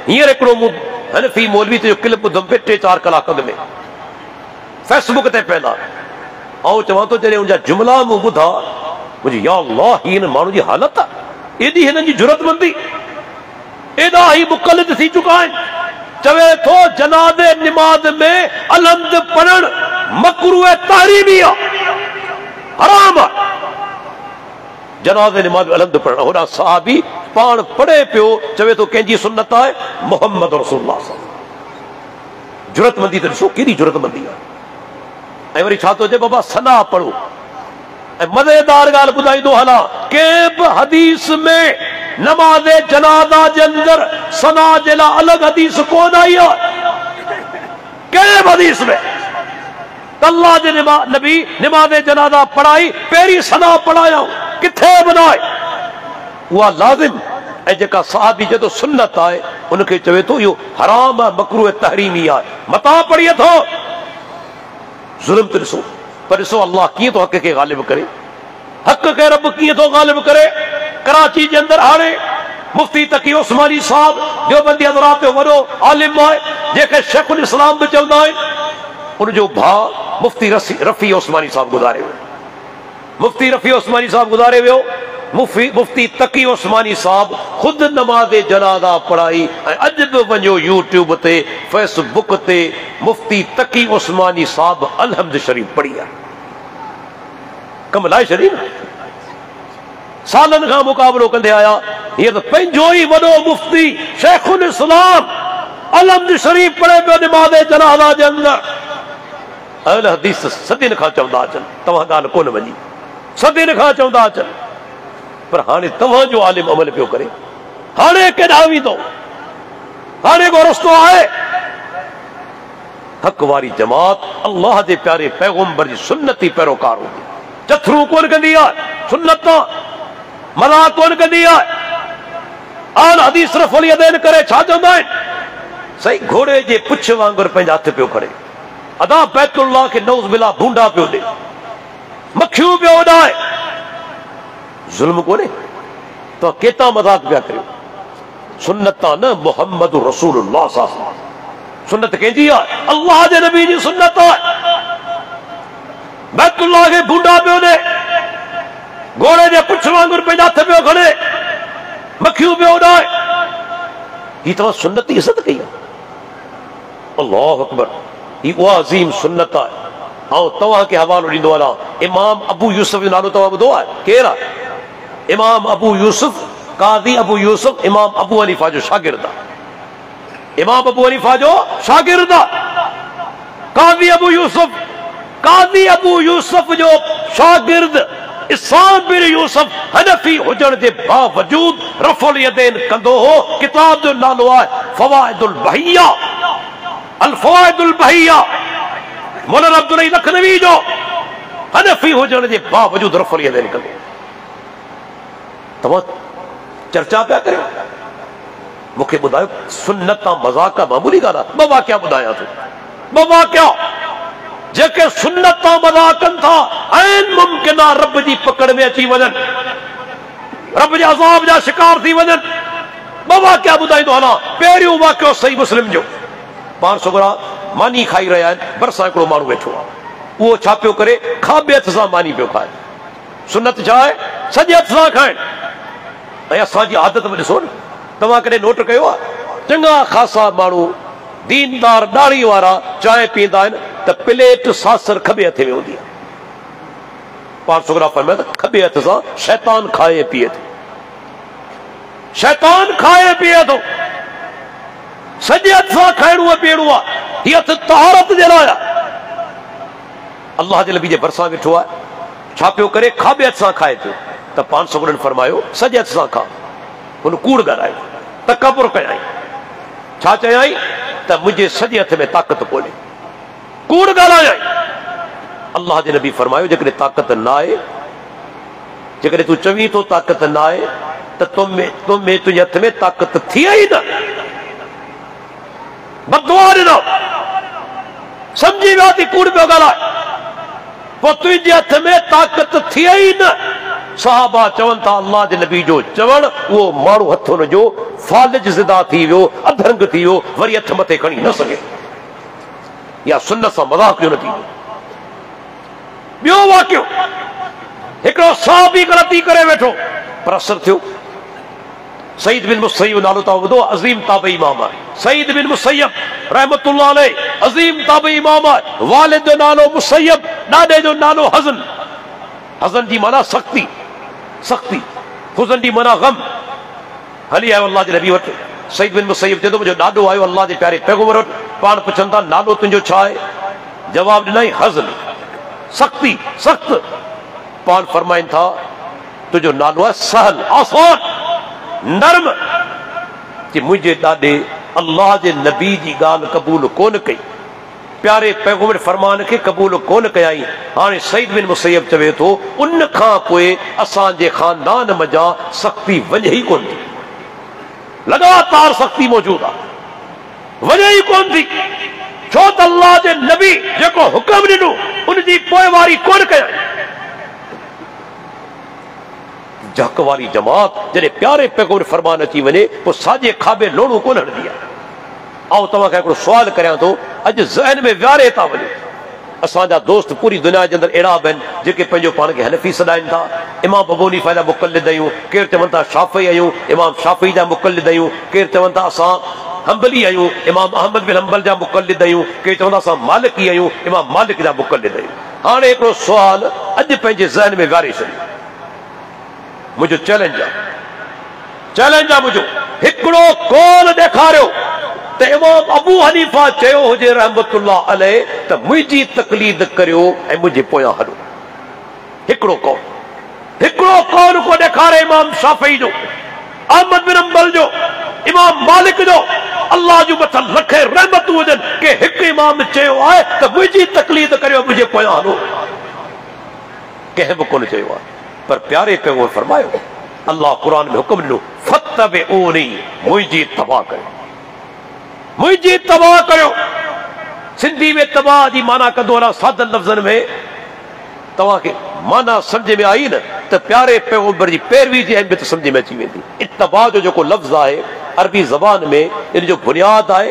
हींअर हिकिड़ो मूं हनफी मौलवी ते जो क्लिप ॿुधमि पे 3-4 कलाक अॻ में फेसबुक ते पयल आहे ऐं चवां थो जॾहिं उनजा जुमिला मूं ॿुधा मुंहिंजी या अल्लाह ही हिन माण्हू जी हालत आहे एॾी हिननि जी जुरतमंदी एॾा ही मुक़लिद थी चुका आहिनि चवे थो जनाज़े निमाज़ में अलहम्द पढ़णु मकरूह तहरीमी आहे हराम आहे जनाज़े निमाज़ में अलहम्द पढ़णु होॾां सहाबी पाण पढ़े पियो चवे थो कंहिंजी सुन्नत आहे मोहम्मद रसूलुल्लाह साहब जुरतमंदी त ॾिसो केॾी जुरतमंदी आहे ऐं वरी छा थो चए बाबा सना पढ़ो ऐं मज़ेदार ॻाल्हि ॿुधाईंदो हलां कंहिं बि हदीस में नमाज़ जनाज़ा जे अंदरि सना जे लाइ अलॻि हदीस कोन आई आहे कंहिं बि हदीस में अल्लाह जे नबी नमाज़ जनाज़ा पढ़ाई पहिरीं सना पढ़ायूं किथे बि न आहे उहा लाज़िम ऐं जेका सहाबी चए थो सुन्नत आहे उनखे चवे थो इहो हराम आहे मकरूह तहरीमी आहे मता पढ़ी थो ज़ुल्म त ॾिसो पर ॾिसो अल्लाह कीअं थो हक़ खे ग़ालिब करे हक़ खे रब कीअं थो ग़ालिब करे कराची जे अंदरि हाणे मुफ्ती तकी उस्मानी साहब देवबंदी हज़रात जो वॾो आलिम आहे जंहिंखे शेखुल इस्लाम बि चवंदा आहिनि उनजो भाउ मुफ्ती रफ़ी उस्मानी साहब गुज़ारे वियो मुफ्ती रफ़ी उस्मानी साहब गुज़ारे वियो मुफ्ती तकी उस्मानी साहब खुद नमाज़ जनाज़ा पढ़ाई ऐं अॼु बि वञो यूट्यूब ते फेसबुक ते मुफ्ती तकी उस्मानी साहब अलहम्द शरीफ़ पढ़ी आहे कम लाइ छॾी न सालनि खां मुक़ाबलो कंदे आया हीअं त पंहिंजो ई वॾो मुफ्ती शेखुल इस्लाम अलहम्द शरीफ़ पढ़े पियो नमाज़ जनाज़ा जे अंदरि अहल हदीस सदियुनि खां चवंदा अचनि तव्हां ॻाल्हि कोन वञी सदियुनि खां चवंदा अचनि पर हाणे तव्हांजो आलिम अमल पियो करे हाणे केॾांहुं वेंदो हाणे को रस्तो आहे हक़ वारी जमात अल्लाह जे प्यारे पैगंबर जी सुन्नती पैरोकार हूंदी चथरू कोन कंदी आहे सुन्नत मज़ाक कोन कंदी आहे आल हदीस रफ़ुल यदैन करे छा चवंदा आहिनि सही घोड़े जे पुछ वांगुर पंहिंजा हथ पियो खड़े, अदा बैतुल्लाह के नौज़ बिल्लाह भूंडा पियो दे, मखियूं पियो उॾाए। ज़ुल्म कोन्हे तो केता मज़ाक पिया करियो। सुन्नत न मुहम्मद रसूलुल्लाह साहब, सुन्नत कंहिंजी आहे? अल्लाह जे नबी जी सुन्नत आहे। बैतुल्लाह के भूंडा पियो दे, घोड़े जे पुछ वांगुर पंहिंजा हथ पियो खड़े, मखियूं पियो उॾाए। ही तव्हां सुन्नत जी इज़त कई आहे। अल्लाहु अकबर, ही उहा अज़ीम सुन्नत आहे। ऐं तव्हांखे हवालो ॾींदो वञा, इमाम अबू यूसुफ जो नालो तव्हां ॿुधो आहे? केरु आहे? इमाम अबू यूसुफ, काज़ी अबू यूसुफ, इमाम अबू हनीफा जो शागिर्द आहे। इमाम अबू हनीफा जो शागिर्द आहे काज़ी अबू यूसुफ। काज़ी अबू यूसुफ जो शागिर्द इस्हाक़ बिन यूसुफ हनफी हुजण जे बावजूद रफ़ुल यदैन कंदो हो। किताब जो नालो आहे फ़वाइदुल बहिया, अल फ़वाइदुल बहिया, मौलाना अब्दुल लखनवी जो। हनफी हुजण जे बावजूद रफ़ुल यदैन कंदो। तव्हां चर्चा पिया करियो, मूंखे ॿुधायो सुन्नत मज़ाक मामूली ॻाल्हि आहे? ॿ वाक़िया ॿुधायां थो, ॿ वाक़िया जेके सुन्नत मज़ाक कनि था, ऐन मुमकिन आहे रब जी पकड़ में अची वञनि, रब जे अज़ाब जा शिकार थी वञनि। ॿ वाक़िया ॿुधाईंदो हलां। पहिरियों वाक़ियो सही मुस्लिम जो, पाण छोकिरा मानी खाई रहिया आहिनि, भरिसां हिकिड़ो माण्हू वेठो आहे, उहो छा पियो करे? खाॿे हथ सां मानी पियो खाए। सुन्नत छा आहे? सॼे हथ सां खाइण। ऐं असांजी आदत में ॾिसो न, तव्हां कॾहिं नोट कयो आहे? चङा ख़ासा माण्हू दीनदार ॾाढ़ी वारा चांहि पीअंदा आहिनि त प्लेट सासर खॿे हथ में हूंदी आहे। पाण छोकिरा फरमाइनि त खॿे हथ सां शैतान खाए पीए थो, शैतान खाए पीए थो। सॼे हथ सां खाइणो आहे, पीअणो आहे। हीअ हथ तहारत जे लाइ आहे। अल्लाह जे नबी जे भरिसां वेठो आहे, छा पियो करे? खाॿे हथ सां खाए पियो। त पाण छोकिरनि फरमायो सॼे हथ सां खा। हुन कूड़ ॻाल्हायो, तकबुर कयाई। छा चयाई? त मुंहिंजे सॼे हथ में ताक़त कोन्हे। कूड़ ॻाल्हायई। अल्लाह जे नबी फरमायो जेकॾहिं ताक़त न आहे, जेकॾहिं तूं चवीं थो ताक़त न आहे, त तुंहिंजे हथ में ताक़त थी ई न। बदुआ ॾिनो, सम्झी विया थी कूड़ पियो ॻाल्हाए, पोइ तुंहिंजे हथ में ताक़त थी ई न। सहाबा चवनि था अल्लाह जे नबी जो चवण, उहो माण्हू हथ हुनजो फालिज ज़िदा थी वियो, अधरंग थी वियो, वरी हथ मथे खणी न सघे। या सुन्नत सां मज़ाक जो न थी। ॿियो वाक़ियो, हिकिड़ो सहाबी ग़लती करे वेठो पर असर थियो। सईद बिन मुसय्यब नालो तव्हां ॿुधो? अज़ीम ताबई इमाम आहे। सईद बिन मुसय्यब रहमतुल्लाह अलैह अज़ीम ताबई इमाम आहे। वालिद जो नालो मुसय्यब, ॾाॾे जो नालो हज़न। हज़न जी माना सख्ती, सख्ती। हुज़न जी माना गम। हली आयो अल्लाह जे नबी वटि। सईद बिन मुसय्यब चए थो मुंहिंजो ॾाॾो आयो अल्लाह जे प्यारे पैगंबर वटि। पाण पुछनि था नालो तुंहिंजो छा आहे? जवाब ॾिनई हज़न, सख्ती, सख्त। पाण फरमाइनि था तुंहिंजो नालो आहे सहल, आसान, नर्म। कि मुंहिंजे ॾाॾे अल्लाह जे नबी जी ॻाल्हि क़बूल कोन कई, प्यारे पैगंबर फरमान खे क़बूल कोन कयाई। हाणे सईद बिन मुसय्यब चवे थो उन खां पोइ असांजे खानदान मज़ा सख्ती वञे ई कोन थी। लगातार सख्ती मौजूद आहे, वञे ई कोन थी। छो त अल्लाह जे नबी जेको हुक्म ॾिनो उनजी पोइवारी कोन कयाई। झक वारी जमात जॾहिं प्यारे पैगंबर फरमान अची वञे पोइ साॼे खाॿे लोणो कोन हणंदी आहे। ऐं तव्हांखे हिकिड़ो सुवाल करियां थो, अॼु ज़हन में विहारे था वञो। असांजा दोस्त पूरी दुनिया जे अंदरि अहिड़ा बि आहिनि जेके पंहिंजो पाण खे हनफी सॾाइनि था। इमाम अबू हनीफा जा मुक़लिद आहियूं, केरु चवनि था शाफ़ी आहियूं, इमाम शाफ़ी जा मुक़लिद आहियूं, केरु चवनि था असां हंबली आहियूं, इमाम अहमद बिन हंबल जा मुक़लिद आहियूं, केरु चवनि था असां मालिकी आहियूं, इमाम मालिक जा मुक़लिद आहियूं। हाणे हिकिड़ो सुवाल अॼु पंहिंजे ज़हन में विहारे छॾियो। मुंहिंजो चैलेंज आहे, चैलेंज आहे मुंहिंजो, हिकिड़ो कौल ॾेखारियो त इमाम अबू हनीफा चयो हुजे रहमतुल्लाह अलैह त मुंहिंजी तक़लीद करियो ऐं मुंहिंजे पोयां हलो। हिकिड़ो कौल, हिकिड़ो कौल को ॾेखारे इमाम शाफ़ी जो, अहमद बिन हंबल जो, इमाम मालिक जो। अल्लाह जो मथां लख रहमतूं हुजनि कि हिकु इमाम चयो आहे त मुंहिंजी तक़लीद करियो मुंहिंजे पोयां हलो। कंहिं बि कोन चयो आहे, पर प्यारे पैगंबर फरमायो, अल्लाह क़ुरान में हुक्म ॾिनो फत्तबिऊनी, मुंहिंजी इत्तबा कयो। मुझी तबाह करो। सिंधी में तबाह की माना कंदो आहियां सादन लफ्ज़नि में, तव्हांखे माना समझ में आई न तो प्यारे पैगंबर की पैरवी की अहमियत समझ में अची वेंदी। इत्तबा जो जेको लफ्ज़ है अरबी ज़बान में इन जो बुनियाद है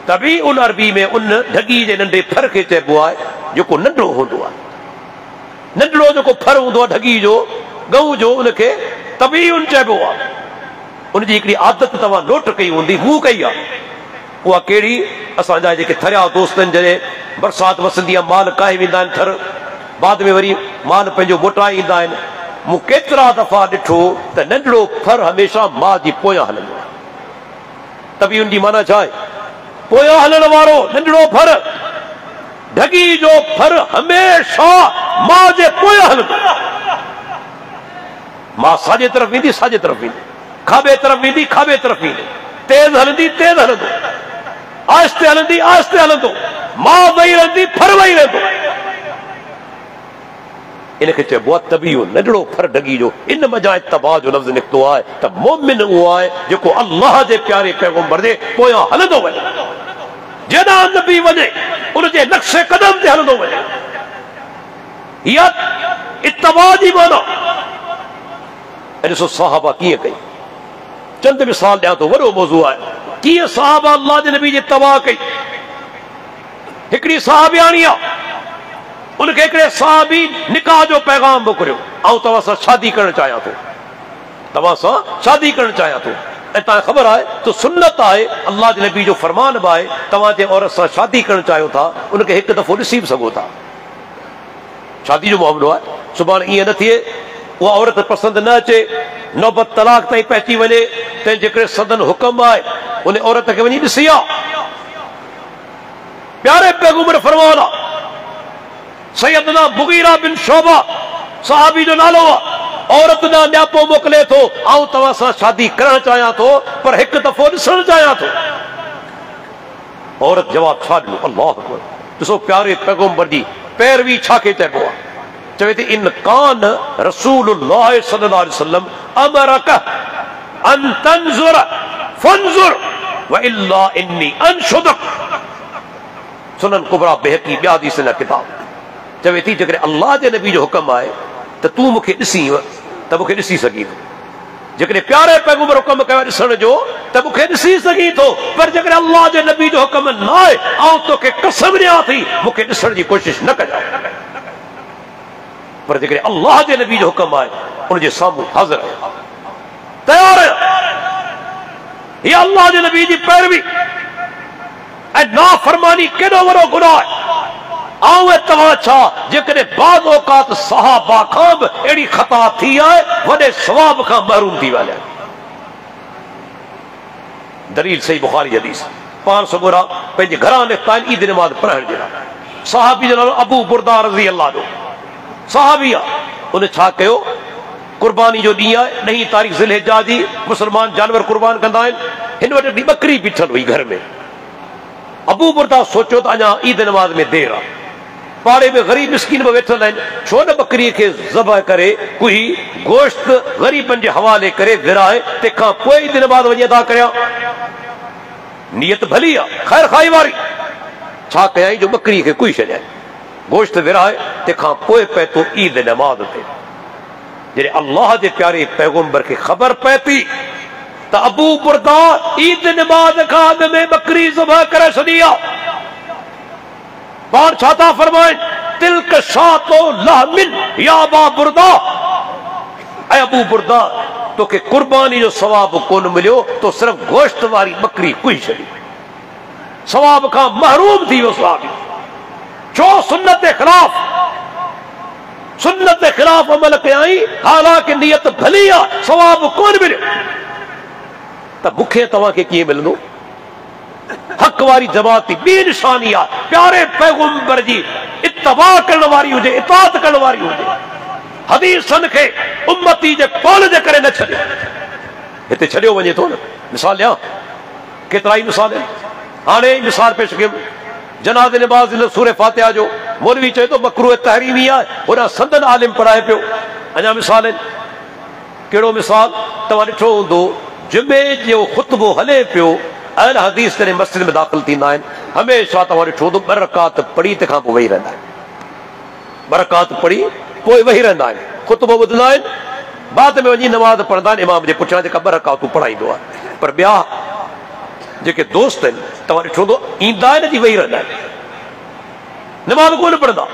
तबीउन अरबी में उन ढगी जे नंढे फर खे चइबो आहे जेको नंढड़ो हूंदो आहे। नंढड़ो जेको फर हूंदो आहे ढगी जो गऊ जो उनखे तबीउन चइबो आहे। उनजी हिकिड़ी आदत तव्हां नोट कई हूंदी, हू कई आहे। उहा कहिड़ी? असांजा जेके थरिया दोस्त आहिनि, जॾहिं बरसाति वसंदी आहे माल काहे वेंदा आहिनि थर, बाद में वरी माल पंहिंजो मोटाए ईंदा आहिनि। मूं केतिरा दफ़ा ॾिठो त नंढड़ो फर हमेशह माउ जी पोयां हलंदो आहे। तबी उनजी माना छा आहे? पोयां हलण वारो नंढड़ो फर। ढगी जो फर हमेशह माउ जे पोयां हलंदो। मां साॼे तरफ़ वेंदी साॼे तरफ़ वेंदी, खाॿे तरफ़ वेंदी खाॿे तरफ़ वेंदी, तेज़ हलंदी तेज़ हलंदो, आहिस्ते हलंदी आहिस्ते हलंदो, मां वेही रहंदी फर वेही रहंदो। इनखे चइबो आहे तबीउन, नंढड़ो फर ढगी जो। इन मज़ा इत्तबा जो लफ़्ज़ निकितो आहे त मोमिन उहो आहे जेको अल्लाह जे प्यारे पैगंबर जे पोयां हलंदो वञे, जेॾां नबी वञे उनजे नक्शे कदम ते हलंदो वञे। इहा इत्तबा जी माना। ॾिसो सहाबा कीअं कई, चंद मिसाल ॾियां थो, वॾो मौज़ू आहे। कीअं सहाबा अल्लाह जे नबी जी तबाह कई। हिकिड़ी सहाबियाणी आहे, उनखे हिकिड़े सहाबी निकाह जो पैगाम मोकिलियो, ऐं तव्हां सां शादी करणु चाहियां थो, तव्हां सां शादी करणु चाहियां थो। ऐं तव्हांखे ख़बर आहे त सुन्नत आहे, अल्लाह जे नबी जो फरमान बि आहे, तव्हां जे औरत सां शादी करणु चाहियो था उनखे हिकु दफ़ो ॾिसी बि सघो था। शादी जो मामिलो आहे। सुभाणे ईअं न थिए उहा औरत पसंदि न अचे, नौबत तलाक ताईं पहुची वञे, तंहिंजे करे सदन हुकम आहे उन औरत खे वञी ॾिसी आ। प्यारे पैगंबर फरमान आहे, सैयदना मुगीरा बिन शोबा सहाबी जो नालो आहे, औरत ना न्यापो मोकिले थो, ऐं तव्हां सां शादी करणु चाहियां थो पर हिकु दफ़ो ॾिसणु चाहियां थो। औरत जवाब छा ॾिनो? अल्लाह अकबर। ॾिसो प्यारे पैगंबर जी पैरवी छा खे चइबो आहे। चवे थी इन कान रसूलुल्लाह सल्लल्लाहु अलैहि वसल्लम अमरक अन तंजुर फंजुर व इल्ला इन्नी अनशुदक। सुनन कुबरा बेहकी ॿिया हदीस जा किताब। चवे थी जेकॾहिं अल्लाह जे नबी जो हुक्म आहे त तूं मूंखे ॾिसी त मूंखे ॾिसी सघीं थो। जेकॾहिं प्यारे पैगंबर हुक्म कयो ॾिसण जो त मूंखे ॾिसी सघीं थो, पर जेकॾहिं अल्लाह जे नबी जो हुक्म न आहे ऐं तोखे कसम ॾियां थी मूंखे ॾिसण जी कोशिशि न कजां। पर जेकॾहिं अल्लाह जे नबी जो हुक्म आहे उनजे साम्हूं हाज़िर आहे, तयार आहे। हीअ अल्लाह जे नबी जी पैरवी ऐं नाफरमानी केॾो वॾो गुनाह आहे। ऐं तव्हां छा जेकॾहिं बाज़ औक़ात सहाबा खां बि अहिड़ी ख़ता थी आहे, वॾे सवाब खां महरूम थी वञे। दलील सही बुखारी हदीस। पाण सगोरा पंहिंजे घरां निकिता आहिनि ईद नमाज़ पढ़ण जे लाइ। सहाबी जो नालो अबू बुरदा रज़ी अल्लाह जो सहाबी आहे। उन छा कयो? कुर्बानी जो ॾींहुं आहे, 9 तारीख़ ज़िलहिज्जा जी, मुस्लमान जानवर कुर्बान कंदा आहिनि। हिन वटि हिकिड़ी ॿकरी बीठल हुई घर में। अबू बुरदा सोचियो त अञा ईद नमाज़ में देर आहे, पाड़े में ग़रीब मिस्किन बि वेठल आहिनि, छो न ॿकरीअ खे ज़बह करे कुई गोश्त ग़रीबनि जे हवाले करे विराए, तंहिंखां पोइ ईद नमाज़ वञी अदा करियां। नियत भली आहे, ख़ैर खाई वारी। छा कयाई जो ॿकरीअ खे कुई छॾियाई, गोश्त विराए, तंहिंखां पोइ पए थो ईद नमाज़ ते। जॾहिं अल्लाह जे प्यारे पैगंबर खे ख़बर पए थी त अबू बुरदा ईद नमाज़ खां अॻु में ॿकरी ज़बह करे छॾी आहे, पाण छा था फरमाइनि? तिल्क शातो लहमिन या अबा बुरदा। ऐं अबू बुरदा तोखे कुर्बानी जो सवाब कोन मिलियो, तो सिर्फ़ गोश्त वारी ॿकरी कुई छॾी, सवाब खां महरूम थी वियो सहाबी। छो? सुन्नत जे ख़िलाफ़, सुन्नत जे ख़िलाफ़ अमल कयाई, हालांकि नियत भली आहे, सवाब कोन मिलियो। त मूंखे तव्हांखे कीअं मिलंदो? हक़ वारी जमात ॿी निशानी आहे, प्यारे पैगंबर जी इत्तबा करण वारी हुजे, इताअत करण वारी हुजे, हदीसनि खे उम्मती जे कौल जे करे न छॾे। हिते छॾियो वञे थो न। मिसाल ॾियां, केतिरा ई मिसाल आहिनि। हाणे मिसाल पेश कयुमि जनाज़े नमाज़ सूरे फातिहा जो, मौलवी चए थो मकरूह तहरीमी आहे, होॾां संदन आलिम पढ़ाए पियो। अञा मिसाल आहिनि। कहिड़ो मिसाल? तव्हां ॾिठो हूंदो जुमे जो खुतबो हले पियो अहल हदीस जॾहिं मस्जिद में दाख़िल थींदा आहिनि हमेशह तव्हां ॾिठो त 2 रकात पढ़ी तंहिंखां पोइ वेही रहंदा आहिनि 2 रकात पढ़ी पोइ वेही रहंदा आहिनि खुतबो ॿुधंदा आहिनि बाद में वञी नमाज़ पढ़ंदा आहिनि इमाम जे पुठियां जेका 2 रकातूं पढ़ाईंदो आहे पर ॿिया जेके दोस्त आहिनि तव्हां ॾिठो त ईंदा आहिनि अची वेही रहंदा आहिनि नमाज़ कोन पढ़ंदा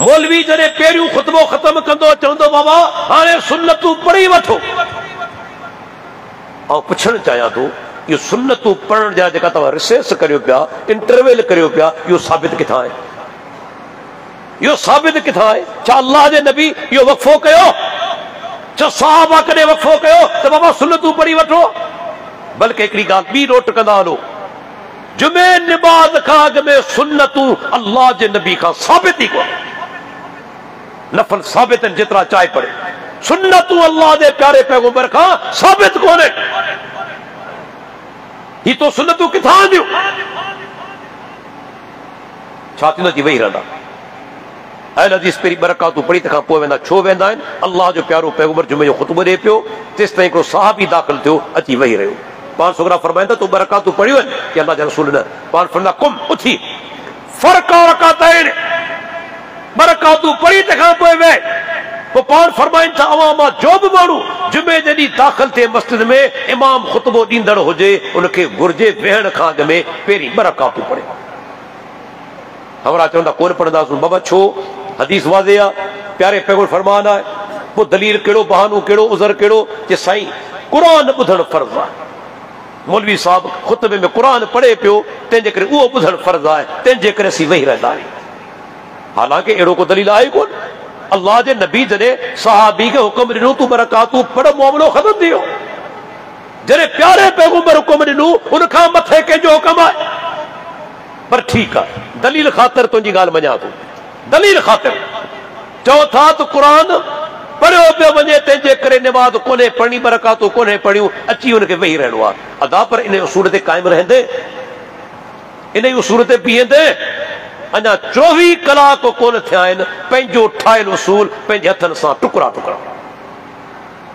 मौलवी जॾहिं पहिरियों खुतबो ख़तम कंदो चवंदो बाबा हाणे सुन्नतूं पढ़ी वठो ऐं पुछणु चाहियां थो इहो सुन्नतूं पढ़ण जा जेका तव्हां रिसर्च करियो पिया इंटरवेल करियो पिया इहो साबित किथां आहे इहो साबित किथां आहे छा अल्लाह जे नबी इहो वक़फ़ो कयो छा सहाबा कॾहिं वक़फ़ो कयो त बाबा सुन्नतूं पढ़ी वठो बल्कि हिकिड़ी ॻाल्हि ॿी नोट कंदा हलो जुमे निमाज़ खां अॻु में सुन्नतूं अल्लाह जे नबी खां साबित ई कोन नफ़ल साबित आहिनि जेतिरा चाहे पढ़े सुन्नतूं अल्लाह जे प्यारे पैगंबर खां साबित कोन्हे ही तो सुन्नतूं किथां आंदियूं छा थींदो अची वेही रहंदा अहल हदीस पहिरीं 2 रकातूं पढ़ी तंहिंखां पोइ वेंदा छो वेंदा आहिनि अल्लाह जो प्यारो पैगंबर जुमे जो ख़ुतबो ॾिए पियो तेसि ताईं हिकिड़ो सहाबी दाख़िल थियो अची वेही रहियो पाण छोकिरा फरमाईंदा तूं 2 रकातूं पढ़ियूं आहिनि कि अल्लाह जा रसूल न पाण फरमाईंदा कुम उथी फ़र्क़ रकातैन 2 रकातूं पढ़ी तंहिंखां पोइ वेह पोइ पाण फरमाइनि था अवां मां जो बि माण्हू जुमे जॾहिं दाख़िल थिए मस्जिद में इमाम ख़ुतबो ॾींदड़ हुजे उनखे घुर्जे वेहण खां अॻु में पहिरीं 2 रकातूं पढ़े हमरा चवंदा कोन पढ़ंदासीं बाबा छो हदीस वाज़े आहे प्यारे पैगंबर फरमान आहे पोइ दलील कहिड़ो बहानो कहिड़ो उज़र कहिड़ो जे साईं क़ुरान ॿुधणु फर्ज़ आहे मौलवी साहब ख़ुतबे में क़ुरान पढ़े पियो तंहिंजे करे उहो ॿुधणु फर्ज़ आहे तंहिंजे करे असीं वेही रहंदा आहियूं हालांकि अहिड़ो को दलील आहे कोन अल्लाह जे नबी जॾहिं सहाबी खे हुकुम ॾिनो तूं 2 रकातूं पढ़ मामिलो ख़तम थी वियो जॾहिं प्यारे पैगंबर हुकुम ॾिनो उनखां मथे कंहिंजो हुकुम आहे पर ठीकु आहे दलील ख़ातिर तुंहिंजी ॻाल्हि मञा थो दलील ख़ातिर चओ था त क़ुरान पढ़ियो पियो वञे तंहिंजे करे निमाज़ कोन्हे पढ़णी 2 रकातूं कोन्हे पढ़ियूं अची हुनखे वेही रहणो आहे अदा पर इन उसूल ते क़ाइमु रहंदे इन उसूल ते बीहंदे अञा 24 कलाक कोन थिया आहिनि पंहिंजो ठाहियल उसूल पंहिंजे हथनि सां टुकड़ा टुकड़ा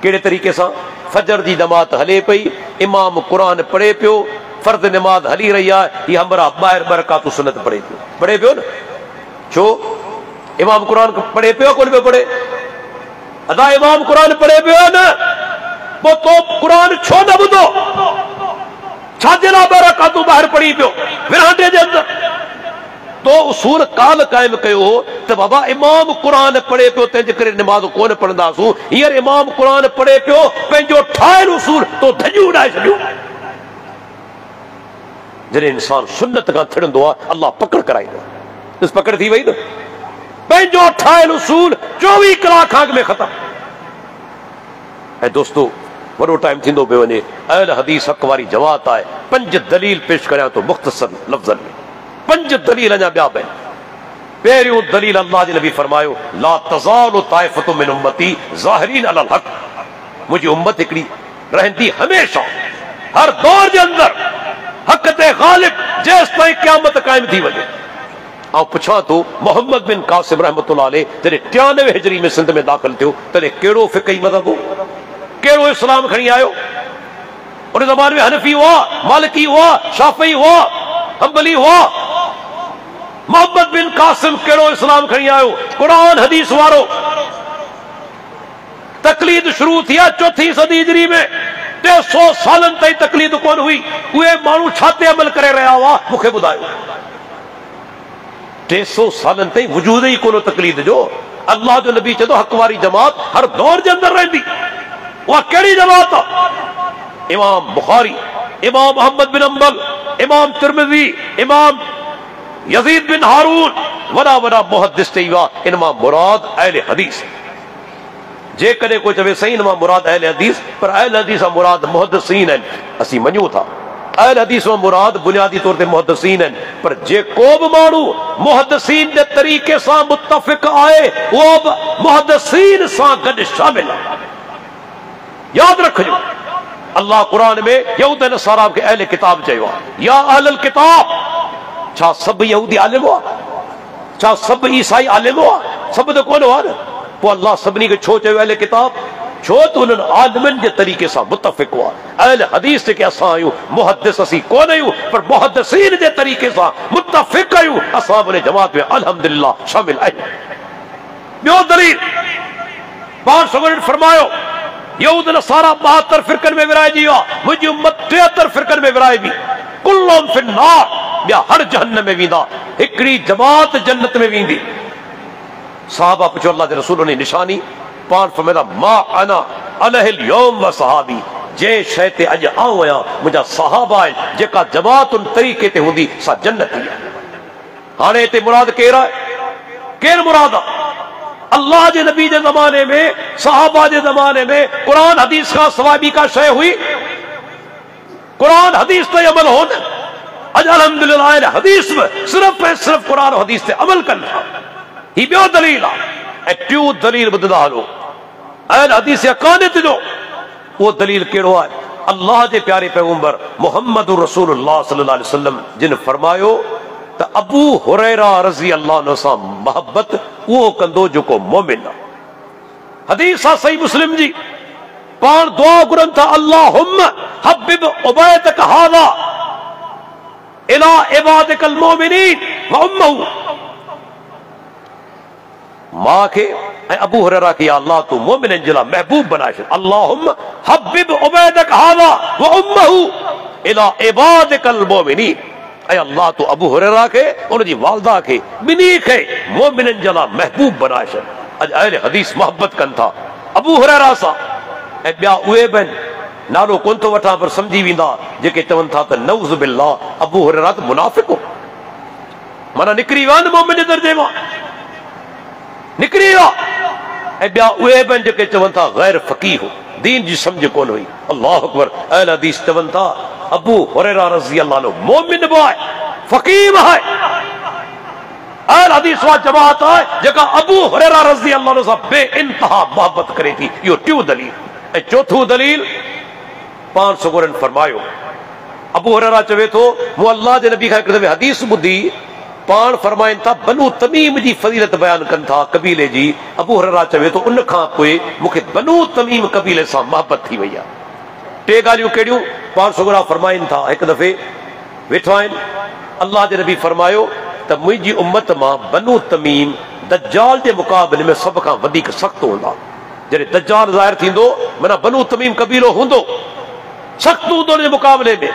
कहिड़े तरीक़े सां फजर जी नमाज़ हले पई इमाम क़ुरान पढ़े पियो फर्ज़ नमाज़ हली रही आहे हीअ हमरा ॿाहिरि 2 रकातूं सुन्नत पढ़े पियो न छो इमाम क़ुरान पढ़े पियो कोन पियो पढ़े अदा इमाम क़ुरान पढ़े पियो न पोइ तो क़ुरान छो न ॿुधो छाजे लाइ 2 रकातूं ॿाहिरि पढ़ी पियो विरांडे जे अंदरि तो उसूल काल क़ाइमु कयो त बाबा इमाम क़ुरान पढ़े पियो तंहिंजे करे निमाज़ कोन पढ़ंदासूं हींअर इमाम क़ुरान पढ़े पियो पंहिंजो ठाहियल उसूल तो धॼियूं उॾाए छॾियो जॾहिं इंसान सुन्नत खां थिड़ंदो आहे अल्लाह पकड़ कराईंदो ॾिस पकड़ थी वई न पंहिंजो ठाहियल उसूल 24 कलाक अॻु में ख़तमु ऐं दोस्तो वॾो टाइम थींदो पियो वञे अहल हदीस हक़ वारी जमात आहे 5 दलील पेश करियां थो मुख़्तसर लफ़्ज़नि में 5 दलील अञा ॿिया बि आहिनि पहिरियों दलील अल्लाह जे नबी फरमायो ला तज़ालु ताइफ़तु मिन उम्मती ज़ाहिरीन अलल हक़ मुंहिंजी उम्मत हिकिड़ी रहंदी हमेशा हर दौर जे अंदरि हक़ ते ग़ालिब जेसि ताईं क़यामत क़ाइमु थी वञे ऐं पुछां थो मोहम्मद बिन कासिम रहमतुल्लाह अलैह जॾहिं 93 हिजरी में सिंध में दाख़िल थियो तॾहिं कहिड़ो फ़िक़ही मज़हब हो कहिड़ो इस्लाम खणी आयो उन ज़माने में हनफी हुआ मालिकी हुआ शाफ़ी हुआ हंबली हुआ मोहम्मद बिन कासिम कहिड़ो इस्लाम खणी आयो क़ुरान हदीस वारो तकलीद शुरू थी आहे 4हीं सदी हिजरी में 300 सालनि ताईं तकलीद कोन हुई उहे माण्हू छा ते अमल करे रहिया हुआ मूंखे ॿुधायो 300 सालनि ताईं वजूद ई कोन तकलीद जो अल्लाह जो नबी चए थो हक़ वारी जमात हर दौर जे अंदरि रहंदी उहा कहिड़ी जमात आहे इमाम बुखारी इमाम अहमद बिन अंबल इमाम तिरमिज़ी इमाम यज़ीद बिन हारून वॾा वॾा मुहद्दिस चई विया इन मां मुराद अहले हदीस जेकॾहिं कोई चवे सही इन मां मुराद अहले हदीस पर अहले हदीस मां मुराद मुहद्दिसीन आहिनि असीं मञूं था अहले हदीस मां मुराद बुनियादी तौर ते मुहद्दिसीन आहिनि पर जेको बि माण्हू मुहद्दिसीन जे तरीक़े सां मुत्तफ़िक़ आहे उहो बि मुहद्दिसीन सां गॾु शामिल आहे यादि रखिजो अल्लाह क़ुरान में यहूद नसारा खे अहले किताब चयो आहे या अहलल किताब छा सभु यहूदी आलिम हुआ छा सभु ईसाई आलिम हुआ सभु त कोन हुआ न पोइ अल्लाह सभिनी खे छो चयो अहले किताब छो तो उन आदमन के तरीके से मुतफिक हुआ। अहले हदीस के असां आहियूं, मुहद्दिस असी कोन आहियूं, पर मुहद्दिसीन के तरीके से मुतफिक आहियूं। असां उन जमात में अल्हम्दुलिल्लाह शामिल आहियूं। ॿियो दलील पाण सगोरन फरमायो यहूद नसारा 72 फिरकन में विराइजी विया, मुंहिंजी उम्मत 73 फिरकन में विराइबी। कुल्लुम फिन्नार, ॿिया हर जहन्नम में वेंदा, हिकिड़ी जमात जन्नत में वेंदी। साहबा पुछो अल्लाह जे रसूल ने निशानी, पाण फरमाया मा अना अलहिल यौम व सहाबी, जे शइ ते अॼु आऊं आहियां मुंहिंजा सहाबा आहिनि, जेका जमात उन तरीक़े ते हूंदी सा जन्नत ई आहे। हाणे हिते मुराद केरु आहे? केरु मुराद आहे? अल्लाह जे नबी जे ज़माने में, सहाबा जे ज़माने में कुरान हदीस खां सवाइ ॿी का शइ हुई? कुरान हदीस ते अमल हो न। अॼु अल्हम्दुलिल्लाह हदीस में सिर्फ़ ऐं सिर्फ़ कुरान हदीस ते अमल कनि था। ही ॿियो दलील आहे। ऐं टियों दलील ॿुधंदा हलो, अहल हदीस अकानियत जो वो दलील कहिड़ो आहे? अल्लाह जे प्यारे पैगंबर मुहम्मद रसूलुल्लाह सल्लल्लाहु अलैहि वसल्लम जिन फरमायो त अबू हुरैरा रज़ी अल्लाह अन्हु सां मोहब्बत उहो कंदो जेको मोमिन आहे। हदीस आहे सही मुस्लिम जी, पाण दुआ घुरनि था अल्लाहुम्म हब्बिब उबैदक हाज़ा इला इबादिकल मोमिनीन व उम्महु। मां के अबू हुरैरा के अल्लाह तू मोमिननि जे लाइ महबूब बनाए छॾ। अल्लाहुम्म हब्बिब उबैदक हाज़ा व उम्महु इला इबादिकल मोमिनीन। ऐं अल्लाह तू अबू हुरैरा के उन जी वालदा के ॿिन्ही खे मोमिननि जे लाइ महबूब बनाए छॾ। अॼु अहले हदीस मोहब्बत कनि था अबू हुरैरा सां। ऐं ॿिया उहे बि नालो कोन थो वठां, पर सम्झी वेंदा जेके चवनि था त नऊज़ बिल्लाह अबू हुरैरा त मुनाफ़िक़ हो, माना निकिरी विया न मोमिन जे दर्जे मां, निकिरी विया। ऐं ॿिया उहे बि जेके चवनि था गैर फ़क़ीह हो, दीन जी सम्झ कोन हुई। अल्लाह अकबर। अहले हदीस चवनि था अबू हुरैरा रज़ी अल्लाह अन्हु मोमिन बि आहे, फ़क़ीह बि आहे। अहले हदीस वा जमात आहे जेका अबू हुरैरा रज़ी अल्लाह अन्हु सां बेइंतहा मोहब्बत करे थी। इहो टियों दलील। ऐं चौथों दलील पाण सगोरन फरमायो, अबू हुरैरा चवे थो मूं अल्लाह जे नबी खां हिकु दफ़े हदीस ॿुधी, पाण फरमाइनि था बनु तमीम जी फज़ीलत बयान कनि था कबीले जी। अबू हुरैरा चवे थो उन खां पोइ मूंखे बनु तमीम कबीले सां मोहब्बत थी वई आहे। टे ॻाल्हियूं कहिड़ियूं? पाण सगोरा फरमाइनि था हिकु दफ़े वेठा आहिनि, अल्लाह जे नबी फरमायो त मुंहिंजी उम्मत मां बनु तमीम दज्जाल जे मुक़ाबले में सभ खां वधीक सख़्तु हूंदा। जॾहिं दज्जाल ज़ाहिर थींदो माना बनु तमीम कबीलो हूंदो, सख़्तु हूंदो उन जे मुक़ाबले में।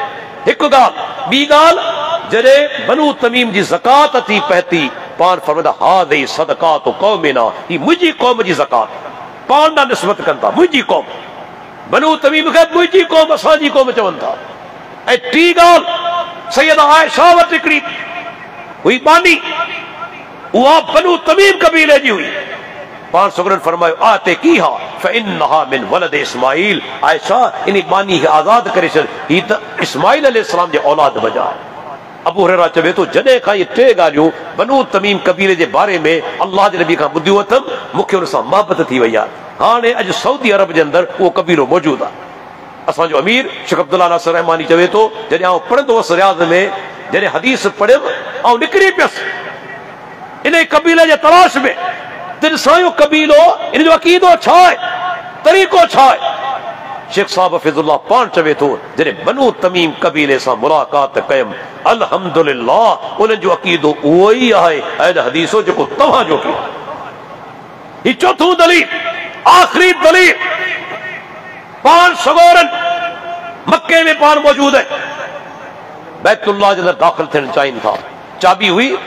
हिकु ॻाल्हि। ॿी ॻाल्हि, जॾहिं बनु तमीम जी ज़कात थी पहुती, पाण फरमाईंदा हाज़िही सदक़ातु क़ौमिना, ही मुंहिंजी क़ौम जी ज़कात। पाण ॾांहुं निस्बत कनि था मुंहिंजी क़ौम, बनु तमीम खे मुंहिंजी क़ौम असांजी क़ौम चवनि था। ऐं टी ॻाल्हि, सैयदा आयशा वटि हिकिड़ी हुई बानी, उहा बनु तमीम कबीले जी हुई। पाण सगरन फरमायो आते की हा फइन्नहा मिन वलद इस्माइल, आयशा इन बानी खे आज़ाद करे छॾ, ही त इस्माइल अलैहिस्सलाम जे औलाद बजा आहे। अबू हुरैरा चवे थो जॾहिं खां इहे टे ॻाल्हियूं बनु तमीम कबीले जे बारे में अल्लाह जे नबी खां ॿुधियूं अथमि, मूंखे हुन सां मोहब्बत थी वई आहे। हाणे अॼु सऊदी अरब जे अंदरि उहो कबीलो मौजूदु आहे। असांजो अमीर शेख अब्दुल्ला नासिर रहमानी चवे थो जॾहिं आउं पढ़ंदो हुअसि रियाज़ में, जॾहिं हदीस पढ़ियमि ऐं निकिरी पियसि इन कबीले जे तलाश में, त ॾिसां इहो कबीलो, इन जो अक़ीदो छा आहे, तरीक़ो छा आहे। शेख साहब हफ़िज़ुल्लाह पाण चवे थो जॾहिं बनु तमीम कबीले सां मुलाक़ात कयमि, अल्हम्दुलिल्लाह उन्हनि जो अक़ीदो उहो ई आहे अहले हदीसो जेको तव्हांजो कयो। ही चौथों दलील, आख़िरी दलील। पाण सगोरन मक्के में पाण मौजूद है, बैतुल्लाह जे अंदरि दाख़िल थियण चाहिनि था। चाबी हुई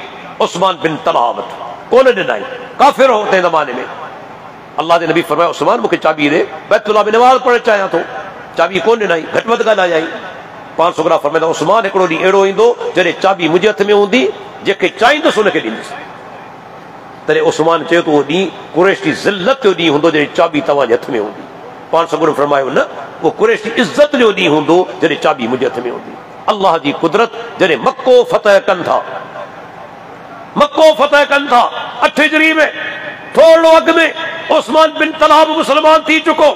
उस्मान बिन तलहा वटि, कोन ॾिनई, काफ़िर हो तंहिं ज़माने में। अल्लाह जे नबी फरमायो उस्मान मूंखे चाबी ॾे, बैतुल्लाह में नमाज़ पढ़णु चाहियां थो। चाबी कोन ॾिनई, घटि वधि ॻाल्हायई। पाण सगोरा फरमाईंदा उस्मान हिकिड़ो ॾींहुं अहिड़ो ईंदो जॾहिं चाबी मुंहिंजे हथ में हूंदी, जंहिंखे चाहींदुसि हुनखे ॾींदुसि। तॾहिं उस्मान चयो त उहो ॾींहुं कुरैश जी ज़िल्लत जो ॾींहुं हूंदो जॾहिं चाबी तव्हांजे हथ में हूंदी। पाण सगोरन फरमायो न, उहो कुरैश जी इज़त जो ॾींहुं हूंदो जॾहिं चाबी मुंहिंजे हथ में हूंदी। अल्लाह जी कुदरत जॾहिं मक्को फतह कनि था, मक्को फतह कनि था 8 हिजरी में, थोरो अॻु में उस्मान बिन तलहा बि मुसलमान थी चुको।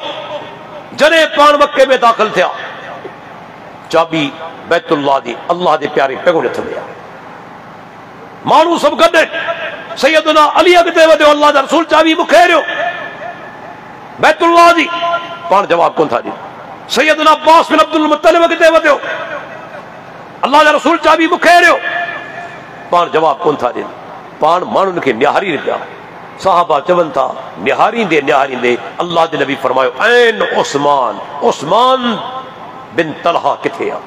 जॾहिं पाण मक्के में दाख़िल थिया, चाबी बैतुल्लाह जी अल्लाह जे प्यारे पैगंबर हथ में आहे। माण्हू सभु गॾु, सैयदना अली अॻिते वधियो, अल्लाह जा रसूल चाबी मूंखे ॾियो। बैतुल्लाह जी पाण जवाब कोन था ॾिनो। सैयदना अब्बास बिन अब्दुल मुत्तलिब किथे वधियो, अल्लाह जा रसूल चाबी मूंखे ॾियो, पाण जवाब कोन था ॾिनो। पाण माण्हुनि खे निहारी पिया। साहबा चवनि था निहारींदे निहारींदे अल्लाह जे नबी फरमायो ऐन उस्मान, उस्मान बिन तलहा किथे आहे,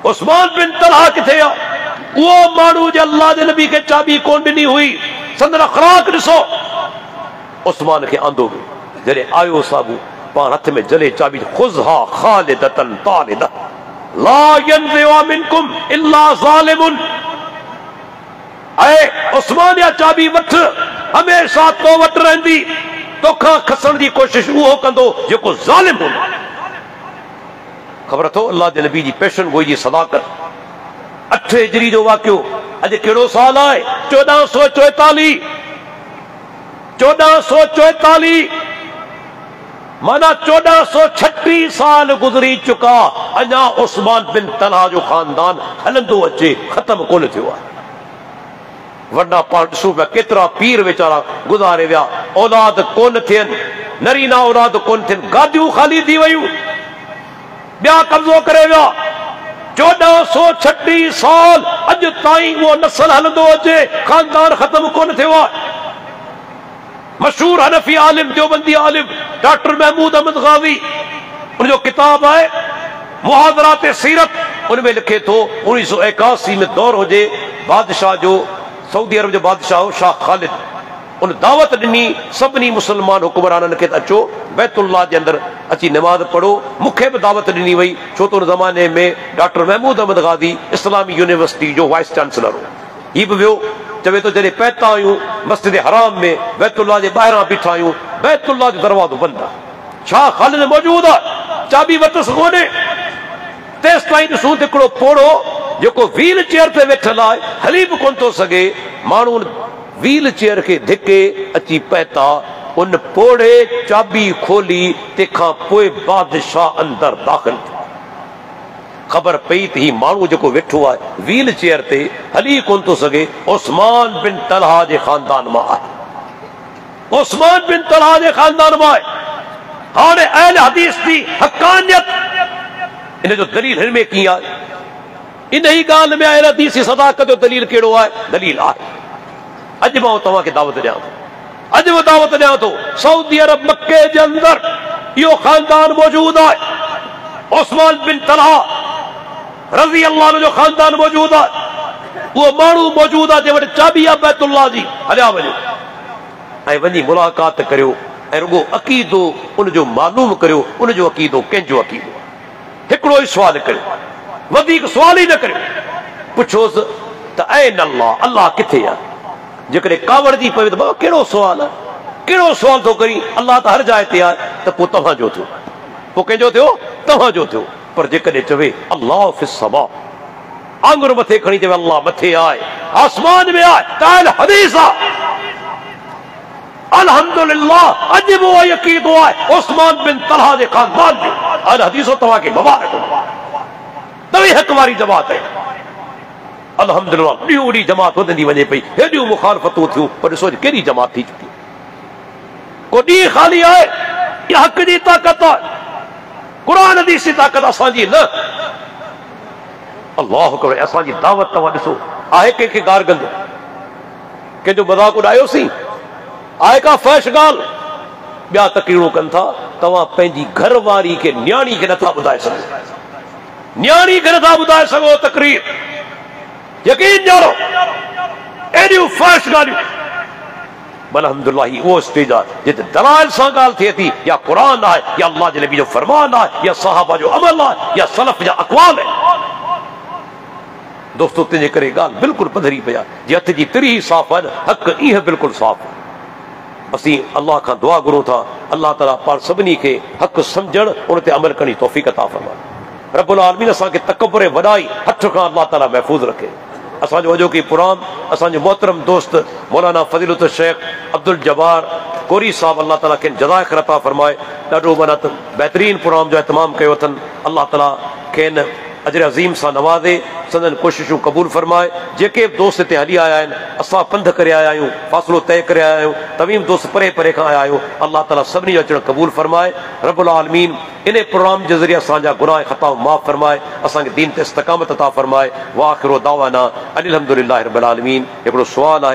उस्मान बिन तलहा किथे आहे। उहो माण्हू जे अल्लाह जे नबी खे चाबी कोन ॾिनी हुई, संदन अखलाक ॾिसो। उस्मान खे आंदो वियो, जॾहिं आयो साबू पाण हथ में जले चाबी, खुज़हा खालिदतन तालिदा ला यनज़िउ मिनकुम इल्ला ज़ालिमुन। ऐं उस्मान या चाबी वठ, हमेशा तो वटि रहंदी, तोखां खसण जी कोशिश उहो कंदो जेको ज़ालिम हूंदो। ख़बर अथव अल्लाह जे नबी जी पेशन गोई जी सदाकत। 8 हिजरी जो वाक़ियो, अॼु कहिड़ो साल आहे? 1444। 1444 माना 1436 साल गुज़री चुका, अञा उस्मान बिन तलहा जो खानदान हलंदो अचे, ख़त्म कोन थियो आहे। वरना पाण ॾिसूं पिया केतिरा पीर वीचारा गुज़ारे विया, औलाद कोन थियनि, नरीना औलाद कोन थियनि, गादियूं ख़ाली थी वयूं, ॿिया कब्ज़ो करे विया। 1436 साल अॼु ताईं उहो नस्ल हलंदो अचे, खानदान ख़त्म कोन थियो आहे। मशहूर हनफी आलिम, देवबंदी आलिम डॉक्टर महमूद अहमद गाज़ी, उनजो किताब आहे मुहाज़रात सीरत, उनमें लिखे थो 1981 में दौर हुजे, बादशाह जो सऊदी अरब जो बादशाह हो शाह ख़ालिद, उन दावत ॾिनी सभिनी मुसलमान हुकुमराननि खे अचो बैतुल्लाह जे अंदरि अची नमाज़ पढ़ो। मूंखे बि दावत ॾिनी वई, छो त उन ज़माने में डॉक्टर महमूद अहमद गाज़ी इस्लामी यूनिवर्सिटी जो वाइस चांसलर हो। हीउ बि वियो, चवे थो जॾहिं पहुता आहियूं मस्जिद हराम में, बैतुल्लाह जे ॿाहिरां बीठा आहियूं, बैतुल्लाह जो दरवाज़ो बंदि आहे, शाह ख़ालिद मौजूदु आहे, चाबी वरितसि कोन्हे। तेसि ताईं ॾिसूं त हिकिड़ो पोड़ो जेको व्हील चेयर ते वेठल आहे, हली बि कोन थो सघे, माण्हू व्हील चेयर खे धिके अची पहुता, उन पोड़े चाबी खोली, तंहिंखां पोइ बादशाह अंदरि दाख़िल थियो। ख़बर पई त हीउ माण्हू जेको वेठो आहे व्हील चेयर ते, हली कोन थो सघे, उस्मान बिन तलहा जे खानदान मां आहे, उस्मान बिन तलहा जे खानदान मां आहे। हाणे अहल हदीस जी हक़ानियत, इन जो दलील हिन में कीअं आहे? इन ही ॻाल्हि में अहल हदीस जी सदाकत जो दलील कहिड़ो आहे? दलील आहे, अॼु मां तव्हांखे दावत ॾियां थो, अॼु मां दावत ॾियां थो, सऊदी अरब मक्के जे अंदरि इहो खानदान मौजूदु आहे, उस्मान बिन तलहा रज़ी अल्लाह जो खानदान मौजूदु आहे। उहो माण्हू मौजूदु आहे जंहिं वटि चाबी आहे बैतुल्लाह जी। हलिया वञो ऐं वञी मुलाक़ात करियो ऐं रुगो अक़ीदो उनजो मालूम करियो, उनजो अक़ीदो कंहिंजो अक़ीदो आहे। हिकिड़ो ई सुवाल करियो, वधीक सुवाल ई न करियो, पुछोसि त ऐन अल्लाह, अल्लाह किथे आहे? जेकॾहिं कावड़ जी पवे त बाबा कहिड़ो सुवाल आहे, कहिड़ो सुवाल थो करी, अल्लाह त हर जाइ ते आहे, त पोइ तव्हांजो थियो, पोइ कंहिंजो थियो? तव्हांजो थियो। पर जेकॾहिं चवे अल्लाह फिस समा, आंगुर मथे खणी चवे अल्लाह मथे आहे, आसमान में आहे, त अहल हदीस आहे। अल्हम्दुलिल्लाह अॼु बि उहो अक़ीदो आहे उस्मान बिन तलहा जे खानदान में। अहल हदीसो तव्हांखे मुबारक, तव्हीं हक़ वारी जमात आहे। अल्हम्दुलिल्लाह ॾींहों ॾींहुं जमात वधंदी वञे पई, हेॾियूं मुखालफ़तूं थियूं, पर ॾिसो कहिड़ी जमात थी चुकी, को ॾींहुं ख़ाली आहे। इहा हक़ जी ताक़त आहे, क़ुरान हदीस जी ताक़त असांजी न। अल्लाह करे असांजी दावत तव्हां ॾिसो, आहे कंहिंखे गार गंद, कंहिंजो मज़ाक उॾायोसीं, आहे का फैश ॻाल्हि? ॿिया तकरीरूं कनि था, तव्हां पंहिंजी घर वारी खे, न्याणी खे नथा ॿुधाए सघो, न्याणी खे नथा ॿुधाए सघो तकरीर, यकीन ॼाणो एॾियूं फैश ॻाल्हियूं। अल्हम्दुलिल्लाह उहो स्टेज आहे जिते दलाइल सां ॻाल्हि थिए थी, या क़ुरान आहे, या अल्लाह जे नबी जो फरमान आहे, या सहाबा जो अमल आहे, या सलफ जा अक़वाल आहे। दोस्तो तंहिंजे करे ॻाल्हि बिल्कुलु पधरी पई आहे, जे हथ जी तिरी साफ़ आहे न, हक़ ईअं बिल्कुलु साफ़ आहे। असीं अल्लाह खां दुआ घुरूं था, अल्लाह ताला पाण सभिनी खे हक़ सम्झण, उन ते अमल करण जी तौफ़ीक़ अता फ़रमाए। रब्बुल आलमीन असांखे तकब्बुर वॾाई हथ खां अल्लाह ताला महफ़ूज़ रखे। असांजो अॼोकी प्रोग्राम असांजो मोहतरम दोस्त मौलाना फज़ीलत शेख अब्दुल जब्बार कोरी साहब, अल्लाह ताला खेनि जज़ाए ख़ैर अता फ़रमाए, ॾाढो माना बहितरीन प्रोग्राम जो एहतमाम कयो अथनि। अल्लाह ताला खेनि अजर अज़ीम सां नवाज़े, संदन कोशिशूं क़बूल फरमाए। जेके दोस्त हिते हली आया आहिनि, असां पंध करे आया आहियूं, फ़ासिलो तय करे आया आहियूं, तवीम दोस्त परे परे खां आया आहियूं, अल्लाह ताला सभिनी जो अचणु क़बूल फरमाए। रब्बुल आलमीन इन प्रोग्राम जे ज़रिए असांजा गुनाह ख़ता माफ़ फरमाए, असांखे दीन ते इस्तक़ामत अता फरमाए। व आख़िरु दावाना अनिल हम्दुलिल्लाहि रब्बिल आलमीन। हिकिड़ो सुवालु आहे।